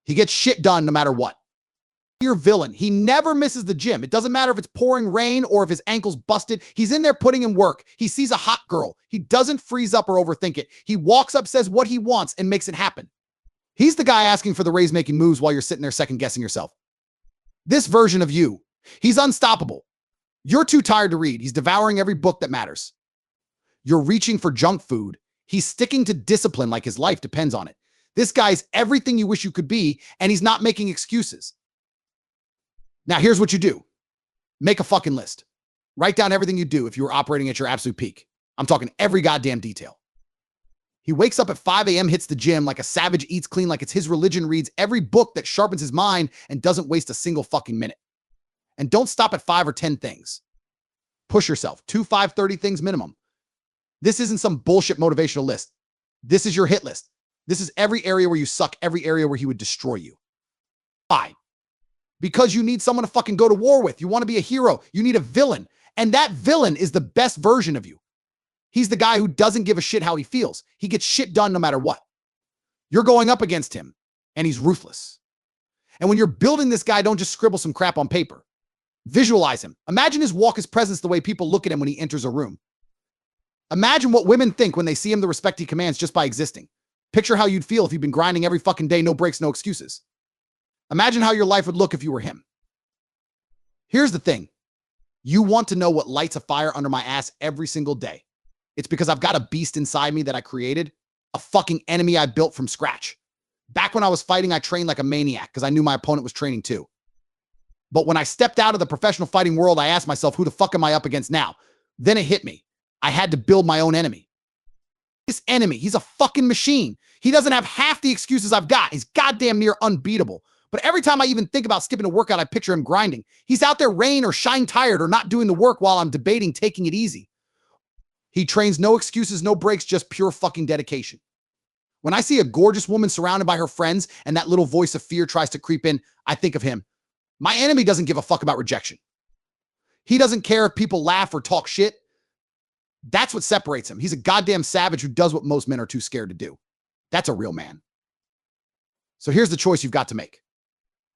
He gets shit done no matter what. Your villain, he never misses the gym. It doesn't matter if it's pouring rain or if his ankle's busted. He's in there putting in work. He sees a hot girl. He doesn't freeze up or overthink it. He walks up, says what he wants, and makes it happen. He's the guy asking for the raise, making moves while you're sitting there second guessing yourself. This version of you, he's unstoppable. You're too tired to read. He's devouring every book that matters. You're reaching for junk food. He's sticking to discipline like his life depends on it. This guy's everything you wish you could be, and he's not making excuses. Now, here's what you do. Make a fucking list. Write down everything you do if you were operating at your absolute peak. I'm talking every goddamn detail. He wakes up at 5 a.m., hits the gym like a savage, eats clean like it's his religion, reads every book that sharpens his mind, and doesn't waste a single fucking minute. And don't stop at 5 or 10 things. Push yourself. 2, 5, 30 things minimum. This isn't some bullshit motivational list. This is your hit list. This is every area where you suck, every area where he would destroy you. Why? Because you need someone to fucking go to war with. You want to be a hero. You need a villain. And that villain is the best version of you. He's the guy who doesn't give a shit how he feels. He gets shit done no matter what. You're going up against him, and he's ruthless. And when you're building this guy, don't just scribble some crap on paper. Visualize him. Imagine his walk, his presence, the way people look at him when he enters a room. Imagine what women think when they see him, the respect he commands just by existing. Picture how you'd feel if you'd been grinding every fucking day, no breaks, no excuses. Imagine how your life would look if you were him. Here's the thing. You want to know what lights a fire under my ass every single day. It's because I've got a beast inside me that I created, a fucking enemy I built from scratch. Back when I was fighting, I trained like a maniac because I knew my opponent was training too. But when I stepped out of the professional fighting world, I asked myself, who the fuck am I up against now? Then it hit me. I had to build my own enemy. This enemy, he's a fucking machine. He doesn't have half the excuses I've got. He's goddamn near unbeatable. But every time I even think about skipping a workout, I picture him grinding. He's out there rain or shine tired or not doing the work while I'm debating taking it easy. He trains no excuses, no breaks, just pure fucking dedication. When I see a gorgeous woman surrounded by her friends and that little voice of fear tries to creep in, I think of him. My enemy doesn't give a fuck about rejection. He doesn't care if people laugh or talk shit. That's what separates him. He's a goddamn savage who does what most men are too scared to do. That's a real man. So here's the choice you've got to make.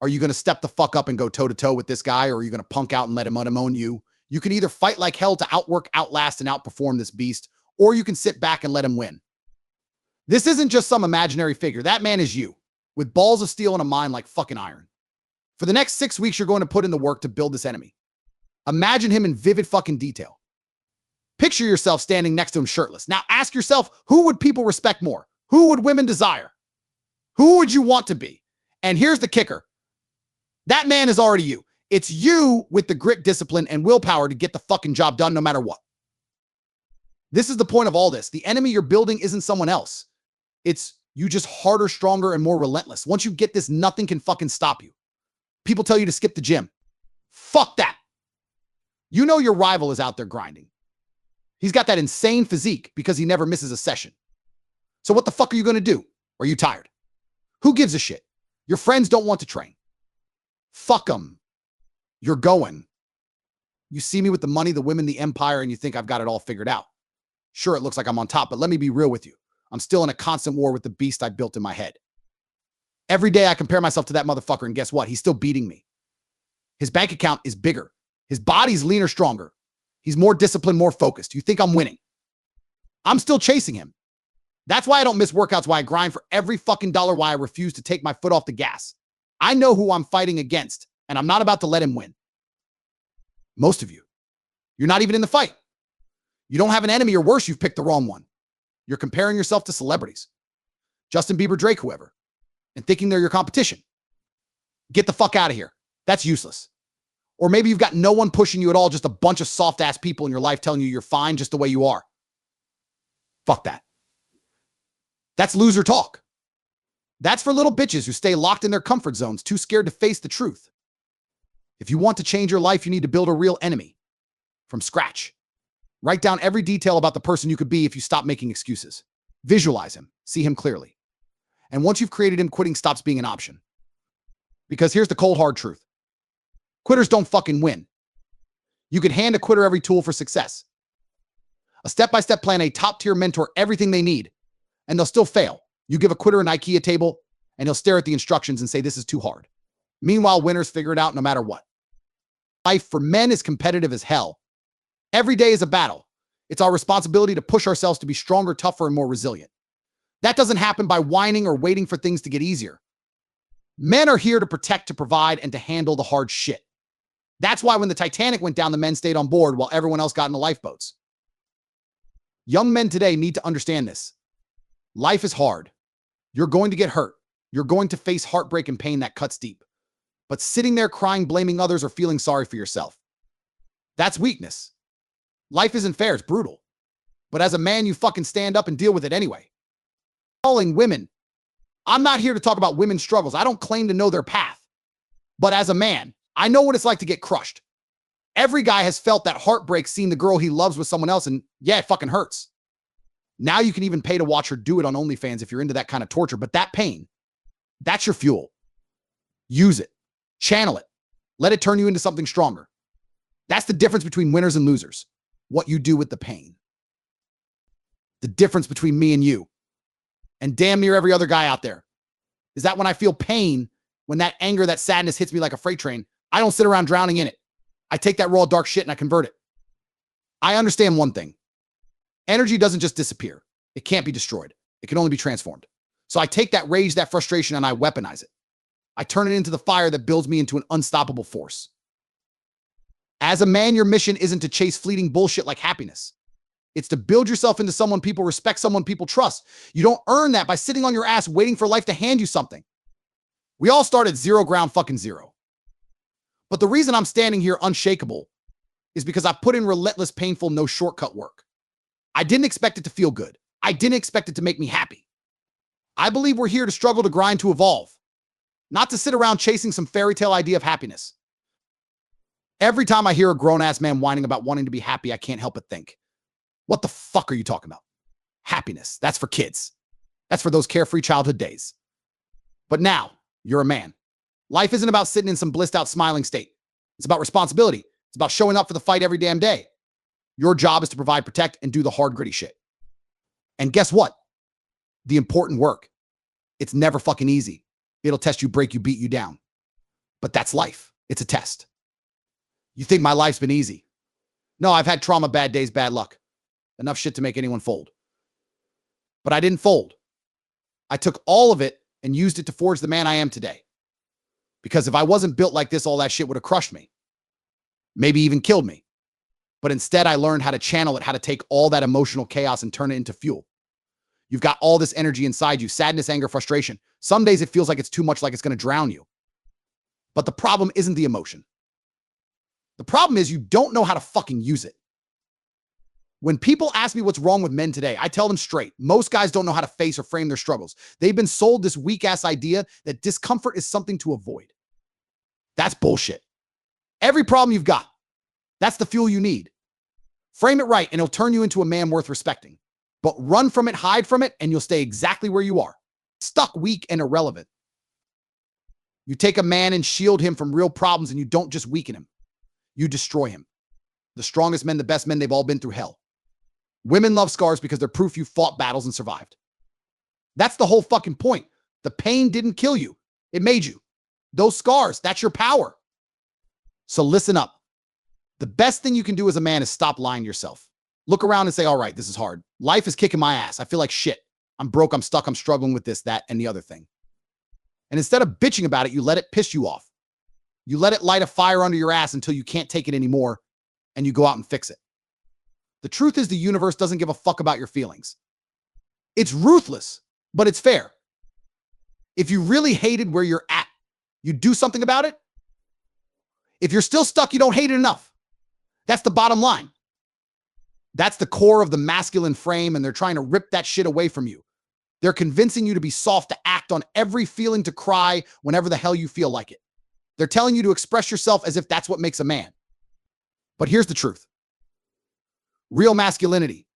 Are you going to step the fuck up and go toe-to-toe with this guy, or are you going to punk out and let him own you? You can either fight like hell to outwork, outlast, and outperform this beast, or you can sit back and let him win. This isn't just some imaginary figure. That man is you, with balls of steel and a mind like fucking iron. For the next 6 weeks, you're going to put in the work to build this enemy. Imagine him in vivid fucking detail. Picture yourself standing next to him shirtless. Now ask yourself, who would people respect more? Who would women desire? Who would you want to be? And here's the kicker. That man is already you. It's you with the grit, discipline, and willpower to get the fucking job done no matter what. This is the point of all this. The enemy you're building isn't someone else. It's you, just harder, stronger, and more relentless. Once you get this, nothing can fucking stop you. People tell you to skip the gym. Fuck that. You know your rival is out there grinding. He's got that insane physique because he never misses a session. So what the fuck are you going to do? Are you tired? Who gives a shit? Your friends don't want to train. Fuck them. You're going. You see me with the money, the women, the empire, and you think I've got it all figured out. Sure, it looks like I'm on top, but let me be real with you. I'm still in a constant war with the beast I built in my head. Every day I compare myself to that motherfucker, and guess what? He's still beating me. His bank account is bigger. His body's leaner, stronger. He's more disciplined, more focused. You think I'm winning? I'm still chasing him. That's why I don't miss workouts, why I grind for every fucking dollar, why I refuse to take my foot off the gas. I know who I'm fighting against, and I'm not about to let him win. Most of you, you're not even in the fight. You don't have an enemy, or worse, you've picked the wrong one. You're comparing yourself to celebrities. Justin Bieber, Drake, whoever, and thinking they're your competition. Get the fuck out of here. That's useless. Or maybe you've got no one pushing you at all, just a bunch of soft-ass people in your life telling you you're fine just the way you are. Fuck that. That's loser talk. That's for little bitches who stay locked in their comfort zones, too scared to face the truth. If you want to change your life, you need to build a real enemy from scratch. Write down every detail about the person you could be if you stop making excuses. Visualize him. See him clearly. And once you've created him, quitting stops being an option. Because here's the cold, hard truth. Quitters don't fucking win. You could hand a quitter every tool for success. A step-by-step plan, a top-tier mentor, everything they need, and they'll still fail. You give a quitter an IKEA table, and he'll stare at the instructions and say, this is too hard. Meanwhile, winners figure it out no matter what. Life for men is competitive as hell. Every day is a battle. It's our responsibility to push ourselves to be stronger, tougher, and more resilient. That doesn't happen by whining or waiting for things to get easier. Men are here to protect, to provide, and to handle the hard shit. That's why when the Titanic went down, the men stayed on board while everyone else got in the lifeboats. Young men today need to understand this. Life is hard. You're going to get hurt. You're going to face heartbreak and pain that cuts deep. But sitting there crying, blaming others, or feeling sorry for yourself, that's weakness. Life isn't fair. It's brutal. But as a man, you fucking stand up and deal with it anyway. Calling women. I'm not here to talk about women's struggles. I don't claim to know their path. But as a man, I know what it's like to get crushed. Every guy has felt that heartbreak seeing the girl he loves with someone else, and yeah, it fucking hurts. Now you can even pay to watch her do it on OnlyFans if you're into that kind of torture. But that pain, that's your fuel. Use it. Channel it. Let it turn you into something stronger. That's the difference between winners and losers. What you do with the pain. The difference between me and you, and damn near every other guy out there, is that when I feel pain, when that anger, that sadness hits me like a freight train, I don't sit around drowning in it. I take that raw, dark shit and I convert it. I understand one thing. Energy doesn't just disappear. It can't be destroyed. It can only be transformed. So I take that rage, that frustration, and I weaponize it. I turn it into the fire that builds me into an unstoppable force. As a man, your mission isn't to chase fleeting bullshit like happiness. It's to build yourself into someone people respect, someone people trust. You don't earn that by sitting on your ass waiting for life to hand you something. We all start at zero ground fucking zero. But the reason I'm standing here unshakable is because I put in relentless, painful, no shortcut work. I didn't expect it to feel good. I didn't expect it to make me happy. I believe we're here to struggle, to grind, to evolve, not to sit around chasing some fairy tale idea of happiness. Every time I hear a grown-ass man whining about wanting to be happy, I can't help but think, what the fuck are you talking about? Happiness, that's for kids. That's for those carefree childhood days. But now, you're a man. Life isn't about sitting in some blissed out smiling state. It's about responsibility. It's about showing up for the fight every damn day. Your job is to provide, protect, and do the hard, gritty shit. And guess what? The important work. It's never fucking easy. It'll test you, break you, beat you down. But that's life. It's a test. You think my life's been easy? No, I've had trauma, bad days, bad luck. Enough shit to make anyone fold. But I didn't fold. I took all of it and used it to forge the man I am today. Because if I wasn't built like this, all that shit would have crushed me. Maybe even killed me. But instead, I learned how to channel it, how to take all that emotional chaos and turn it into fuel. You've got all this energy inside you, sadness, anger, frustration. Some days it feels like it's too much, like it's going to drown you. But the problem isn't the emotion. The problem is you don't know how to fucking use it. When people ask me what's wrong with men today, I tell them straight, most guys don't know how to face or frame their struggles. They've been sold this weak-ass idea that discomfort is something to avoid. That's bullshit. Every problem you've got, that's the fuel you need. Frame it right, and it'll turn you into a man worth respecting. But run from it, hide from it, and you'll stay exactly where you are. Stuck, weak, and irrelevant. You take a man and shield him from real problems, and you don't just weaken him. You destroy him. The strongest men, the best men, they've all been through hell. Women love scars because they're proof you fought battles and survived. That's the whole fucking point. The pain didn't kill you. It made you. Those scars, that's your power. So listen up. The best thing you can do as a man is stop lying to yourself. Look around and say, all right, this is hard. Life is kicking my ass. I feel like shit. I'm broke, I'm stuck, I'm struggling with this, that, and the other thing. And instead of bitching about it, you let it piss you off. You let it light a fire under your ass until you can't take it anymore, and you go out and fix it. The truth is the universe doesn't give a fuck about your feelings. It's ruthless, but it's fair. If you really hated where you're at, you do something about it. If you're still stuck, you don't hate it enough. That's the bottom line. That's the core of the masculine frame, and they're trying to rip that shit away from you. They're convincing you to be soft, to act on every feeling, to cry whenever the hell you feel like it. They're telling you to express yourself as if that's what makes a man. But here's the truth. Real masculinity,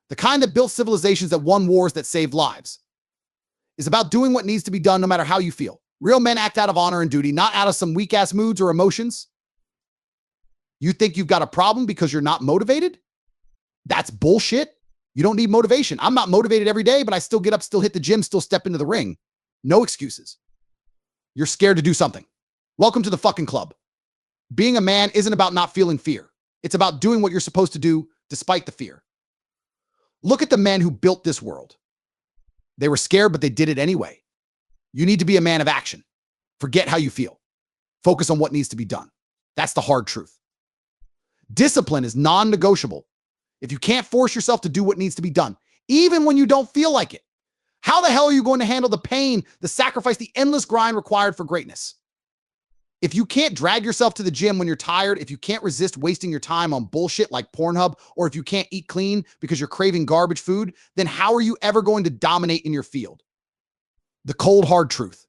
the kind that built civilizations, that won wars, that saved lives, is about doing what needs to be done no matter how you feel. Real men act out of honor and duty, not out of some weak-ass moods or emotions. You think you've got a problem because you're not motivated? That's bullshit. You don't need motivation. I'm not motivated every day, but I still get up, still hit the gym, still step into the ring. No excuses. You're scared to do something. Welcome to the fucking club. Being a man isn't about not feeling fear. It's about doing what you're supposed to do despite the fear. Look at the men who built this world. They were scared, but they did it anyway. You need to be a man of action. Forget how you feel. Focus on what needs to be done. That's the hard truth. Discipline is non-negotiable. If you can't force yourself to do what needs to be done, even when you don't feel like it, how the hell are you going to handle the pain, the sacrifice, the endless grind required for greatness? If you can't drag yourself to the gym when you're tired, if you can't resist wasting your time on bullshit like Pornhub, or if you can't eat clean because you're craving garbage food, then how are you ever going to dominate in your field? The cold, hard truth.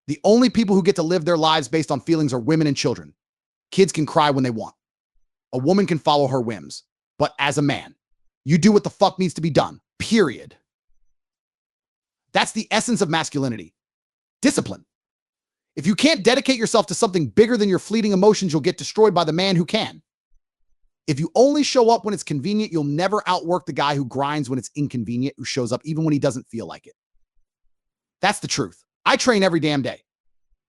The only people who get to live their lives based on feelings are women and children. Kids can cry when they want. A woman can follow her whims. But as a man, you do what the fuck needs to be done. Period. That's the essence of masculinity. Discipline. If you can't dedicate yourself to something bigger than your fleeting emotions, you'll get destroyed by the man who can. If you only show up when it's convenient, you'll never outwork the guy who grinds when it's inconvenient, who shows up even when he doesn't feel like it. That's the truth. I train every damn day.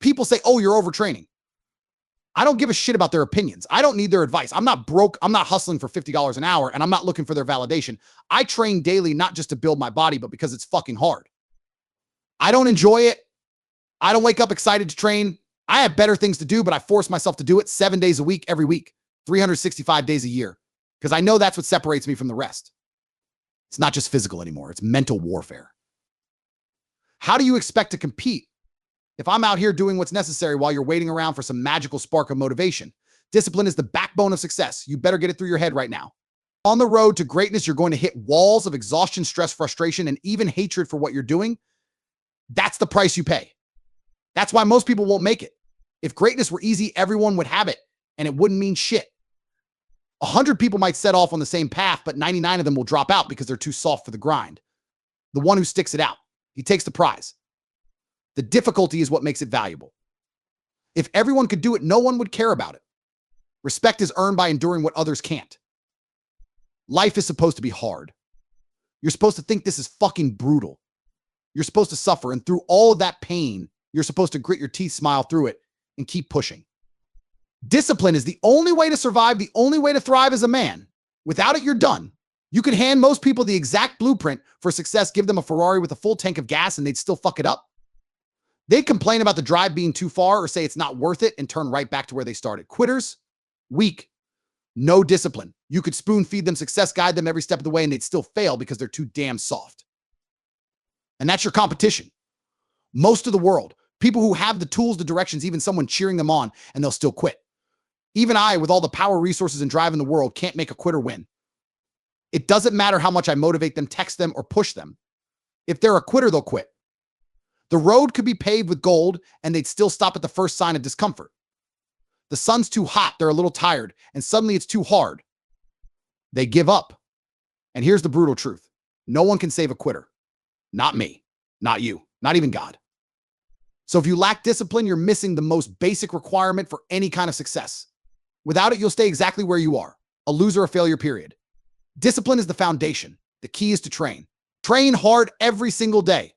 People say, oh, you're overtraining. I don't give a shit about their opinions. I don't need their advice. I'm not broke. I'm not hustling for $50 an hour, and I'm not looking for their validation. I train daily, not just to build my body, but because it's fucking hard. I don't enjoy it. I don't wake up excited to train. I have better things to do, but I force myself to do it 7 days a week, every week, 365 days a year, because I know that's what separates me from the rest. It's not just physical anymore. It's mental warfare. How do you expect to compete if I'm out here doing what's necessary while you're waiting around for some magical spark of motivation? Discipline is the backbone of success. You better get it through your head right now. On the road to greatness, you're going to hit walls of exhaustion, stress, frustration, and even hatred for what you're doing. That's the price you pay. That's why most people won't make it. If greatness were easy, everyone would have it, and it wouldn't mean shit. 100 people might set off on the same path, but 99 of them will drop out because they're too soft for the grind. The one who sticks it out, he takes the prize. The difficulty is what makes it valuable. If everyone could do it, no one would care about it. Respect is earned by enduring what others can't. Life is supposed to be hard. You're supposed to think this is fucking brutal. You're supposed to suffer, and through all of that pain, you're supposed to grit your teeth, smile through it, and keep pushing. Discipline is the only way to survive, the only way to thrive as a man. Without it, you're done. You could hand most people the exact blueprint for success, give them a Ferrari with a full tank of gas, and they'd still fuck it up. They'd complain about the drive being too far or say it's not worth it and turn right back to where they started. Quitters, weak, no discipline. You could spoon feed them success, guide them every step of the way, and they'd still fail because they're too damn soft. And that's your competition. Most of the world, people who have the tools, the directions, even someone cheering them on, and they'll still quit. Even I, with all the power, resources, and drive in the world, can't make a quitter win. It doesn't matter how much I motivate them, text them, or push them. If they're a quitter, they'll quit. The road could be paved with gold, and they'd still stop at the first sign of discomfort. The sun's too hot, they're a little tired, and suddenly it's too hard. They give up. And here's the brutal truth. No one can save a quitter. Not me, not you, not even God. So if you lack discipline, you're missing the most basic requirement for any kind of success. Without it, you'll stay exactly where you are, a loser, a failure, period. Discipline is the foundation. The key is to train. Train hard every single day.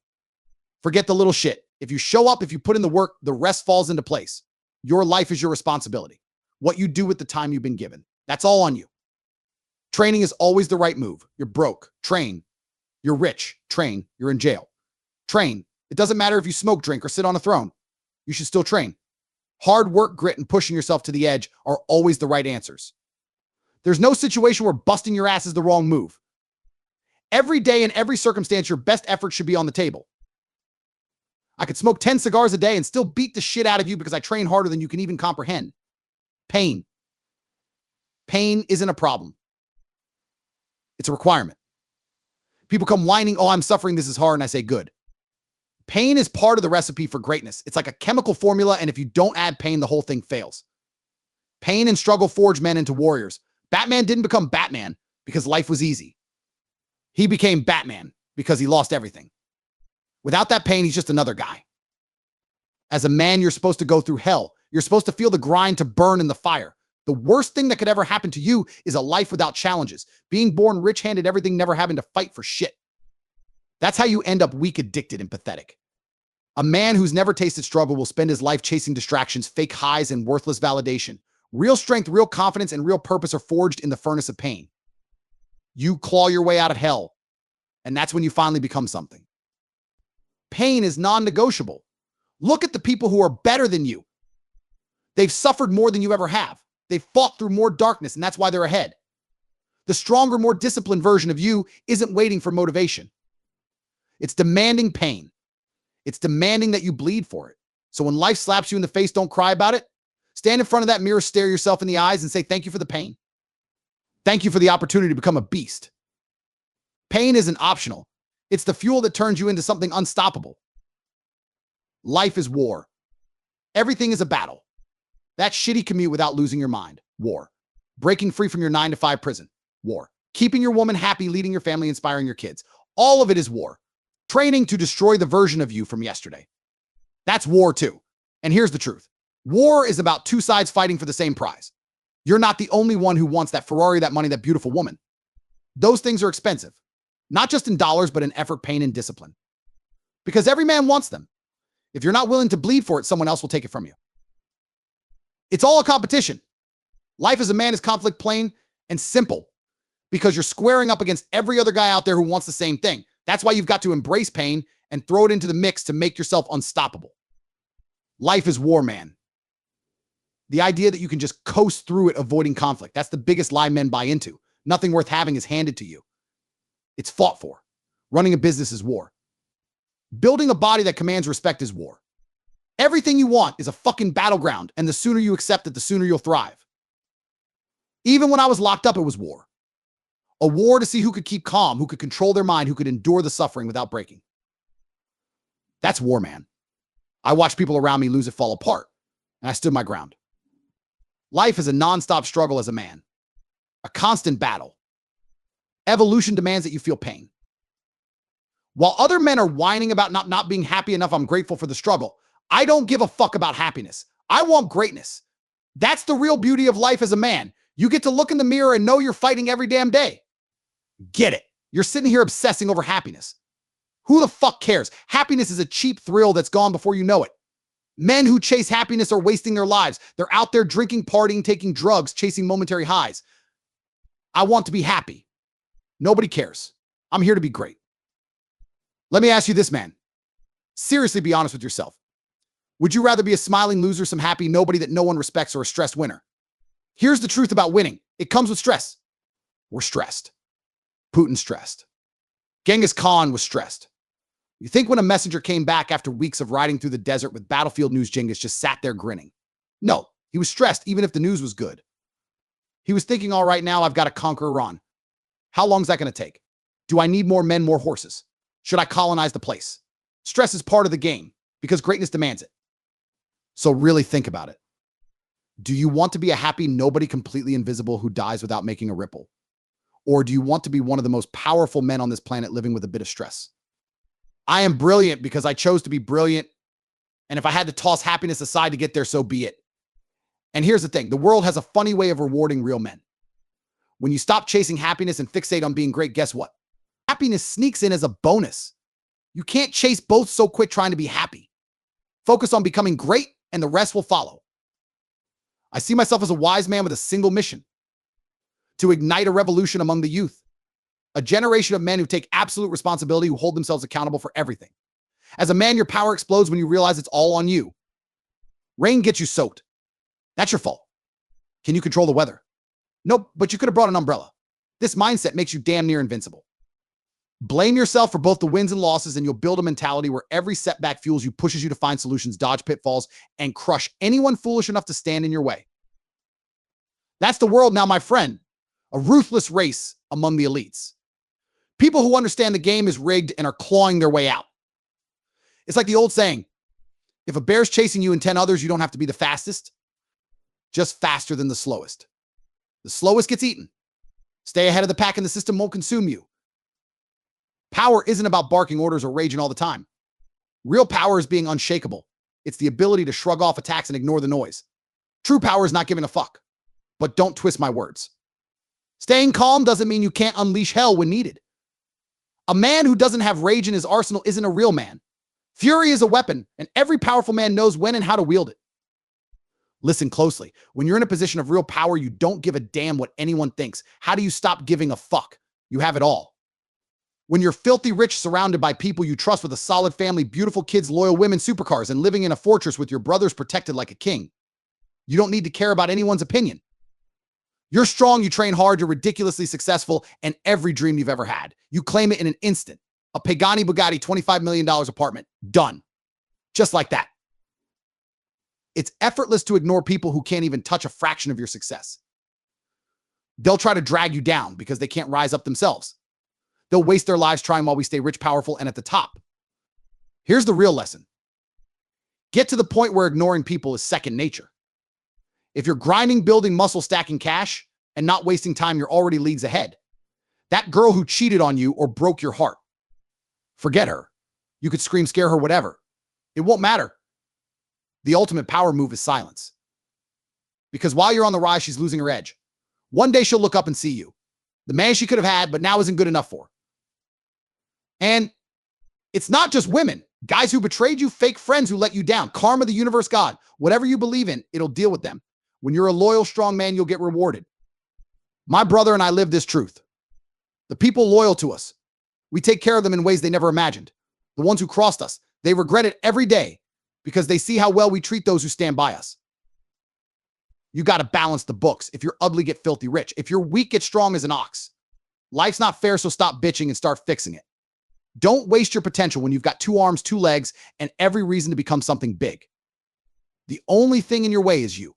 Forget the little shit. If you show up, if you put in the work, the rest falls into place. Your life is your responsibility. What you do with the time you've been given. That's all on you. Training is always the right move. You're broke. Train. You're rich. Train. You're in jail. Train. It doesn't matter if you smoke, drink, or sit on a throne. You should still train. Hard work, grit, and pushing yourself to the edge are always the right answers. There's no situation where busting your ass is the wrong move. Every day in every circumstance, your best effort should be on the table. I could smoke 10 cigars a day and still beat the shit out of you because I train harder than you can even comprehend. Pain. Pain isn't a problem. It's a requirement. People come whining, oh, I'm suffering, this is hard, and I say, good. Pain is part of the recipe for greatness. It's like a chemical formula, and if you don't add pain, the whole thing fails. Pain and struggle forge men into warriors. Batman didn't become Batman because life was easy. He became Batman because he lost everything. Without that pain, he's just another guy. As a man, you're supposed to go through hell. You're supposed to feel the grind to burn in the fire. The worst thing that could ever happen to you is a life without challenges. Being born rich-handed, everything, never having to fight for shit. That's how you end up weak, addicted, and pathetic. A man who's never tasted struggle will spend his life chasing distractions, fake highs, and worthless validation. Real strength, real confidence, and real purpose are forged in the furnace of pain. You claw your way out of hell, and that's when you finally become something. Pain is non-negotiable. Look at the people who are better than you. They've suffered more than you ever have. They've fought through more darkness, and that's why they're ahead. The stronger, more disciplined version of you isn't waiting for motivation. It's demanding pain. It's demanding that you bleed for it. So when life slaps you in the face, don't cry about it. Stand in front of that mirror, stare yourself in the eyes, and say, thank you for the pain. Thank you for the opportunity to become a beast. Pain isn't optional. It's the fuel that turns you into something unstoppable. Life is war. Everything is a battle. That shitty commute without losing your mind. War. Breaking free from your 9-to-5 prison. War. Keeping your woman happy, leading your family, inspiring your kids. All of it is war. Training to destroy the version of you from yesterday. That's war too. And here's the truth. War is about two sides fighting for the same prize. You're not the only one who wants that Ferrari, that money, that beautiful woman. Those things are expensive. Not just in dollars, but in effort, pain, and discipline. Because every man wants them. If you're not willing to bleed for it, someone else will take it from you. It's all a competition. Life as a man is conflict, plain and simple, because you're squaring up against every other guy out there who wants the same thing. That's why you've got to embrace pain and throw it into the mix to make yourself unstoppable. Life is war, man. The idea that you can just coast through it avoiding conflict, that's the biggest lie men buy into. Nothing worth having is handed to you. It's fought for. Running a business is war. Building a body that commands respect is war. Everything you want is a fucking battleground, and the sooner you accept it, the sooner you'll thrive. Even when I was locked up, it was war. A war to see who could keep calm, who could control their mind, who could endure the suffering without breaking. That's war, man. I watched people around me lose it, fall apart, and I stood my ground. Life is a nonstop struggle as a man, a constant battle. Evolution demands that you feel pain. While other men are whining about not being happy enough, I'm grateful for the struggle. I don't give a fuck about happiness. I want greatness. That's the real beauty of life as a man. You get to look in the mirror and know you're fighting every damn day. Get it. You're sitting here obsessing over happiness. Who the fuck cares? Happiness is a cheap thrill that's gone before you know it. Men who chase happiness are wasting their lives. They're out there drinking, partying, taking drugs, chasing momentary highs. I want to be happy. Nobody cares. I'm here to be great. Let me ask you this, man. Seriously, be honest with yourself. Would you rather be a smiling loser, some happy nobody that no one respects, or a stressed winner? Here's the truth about winning. It comes with stress. We're stressed. Putin's stressed. Genghis Khan was stressed. You think when a messenger came back after weeks of riding through the desert with battlefield news, Genghis just sat there grinning? No, he was stressed even if the news was good. He was thinking, all right, now I've got to conquer Iran. How long is that going to take? Do I need more men, more horses? Should I colonize the place? Stress is part of the game because greatness demands it. So really think about it. Do you want to be a happy nobody, completely invisible, who dies without making a ripple? Or do you want to be one of the most powerful men on this planet living with a bit of stress? I am brilliant because I chose to be brilliant. And if I had to toss happiness aside to get there, so be it. And here's the thing. The world has a funny way of rewarding real men. When you stop chasing happiness and fixate on being great, guess what? Happiness sneaks in as a bonus. You can't chase both so quick trying to be happy. Focus on becoming great and the rest will follow. I see myself as a wise man with a single mission: to ignite a revolution among the youth. A generation of men who take absolute responsibility, who hold themselves accountable for everything. As a man, your power explodes when you realize it's all on you. Rain gets you soaked. That's your fault. Can you control the weather? Nope, but you could have brought an umbrella. This mindset makes you damn near invincible. Blame yourself for both the wins and losses, and you'll build a mentality where every setback fuels you, pushes you to find solutions, dodge pitfalls, and crush anyone foolish enough to stand in your way. That's the world now, my friend. A ruthless race among the elites. People who understand the game is rigged and are clawing their way out. It's like the old saying, if a bear's chasing you and 10 others, you don't have to be the fastest, just faster than the slowest. The slowest gets eaten. Stay ahead of the pack and the system won't consume you. Power isn't about barking orders or raging all the time. Real power is being unshakable. It's the ability to shrug off attacks and ignore the noise. True power is not giving a fuck. But don't twist my words. Staying calm doesn't mean you can't unleash hell when needed. A man who doesn't have rage in his arsenal isn't a real man. Fury is a weapon, and every powerful man knows when and how to wield it. Listen closely. When you're in a position of real power, you don't give a damn what anyone thinks. How do you stop giving a fuck? You have it all. When you're filthy rich, surrounded by people you trust, with a solid family, beautiful kids, loyal women, supercars, and living in a fortress with your brothers protected like a king, you don't need to care about anyone's opinion. You're strong, you train hard, you're ridiculously successful, and every dream you've ever had, you claim it in an instant. A Pagani Bugatti $25 million apartment. Done. Just like that. It's effortless to ignore people who can't even touch a fraction of your success. They'll try to drag you down because they can't rise up themselves. They'll waste their lives trying while we stay rich, powerful, and at the top. Here's the real lesson. Get to the point where ignoring people is second nature. If you're grinding, building muscle, stacking cash, and not wasting time, you're already leagues ahead. That girl who cheated on you or broke your heart, forget her. You could scream, scare her, whatever. It won't matter. The ultimate power move is silence. Because while you're on the rise, she's losing her edge. One day she'll look up and see you. The man she could have had, but now isn't good enough for. And it's not just women. Guys who betrayed you, fake friends who let you down, karma, the universe, God, whatever you believe in, it'll deal with them. When you're a loyal, strong man, you'll get rewarded. My brother and I live this truth. The people loyal to us, we take care of them in ways they never imagined. The ones who crossed us, they regret it every day because they see how well we treat those who stand by us. You got to balance the books. If you're ugly, get filthy rich. If you're weak, get strong as an ox. Life's not fair, so stop bitching and start fixing it. Don't waste your potential when you've got 2 arms, 2 legs, and every reason to become something big. The only thing in your way is you.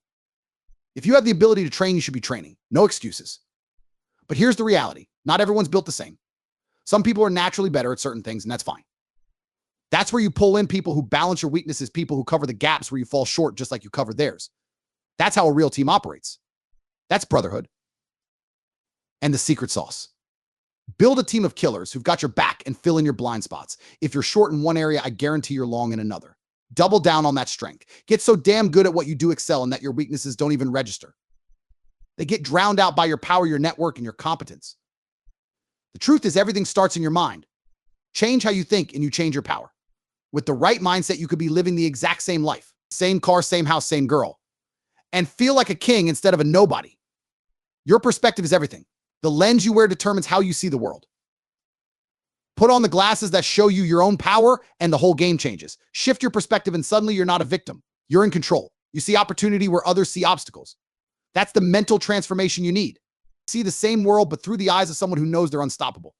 If you have the ability to train, you should be training. No excuses. But here's the reality. Not everyone's built the same. Some people are naturally better at certain things, and that's fine. That's where you pull in people who balance your weaknesses, people who cover the gaps where you fall short just like you covered theirs. That's how a real team operates. That's brotherhood. And the secret sauce. Build a team of killers who've got your back and fill in your blind spots. If you're short in one area, I guarantee you're long in another. Double down on that strength. Get so damn good at what you do excel and that your weaknesses don't even register. They get drowned out by your power, your network, and your competence. The truth is everything starts in your mind. Change how you think and you change your power. With the right mindset, you could be living the exact same life. Same car, same house, same girl. And feel like a king instead of a nobody. Your perspective is everything. The lens you wear determines how you see the world. Put on the glasses that show you your own power and the whole game changes. Shift your perspective and suddenly you're not a victim. You're in control. You see opportunity where others see obstacles. That's the mental transformation you need. See the same world, but through the eyes of someone who knows they're unstoppable.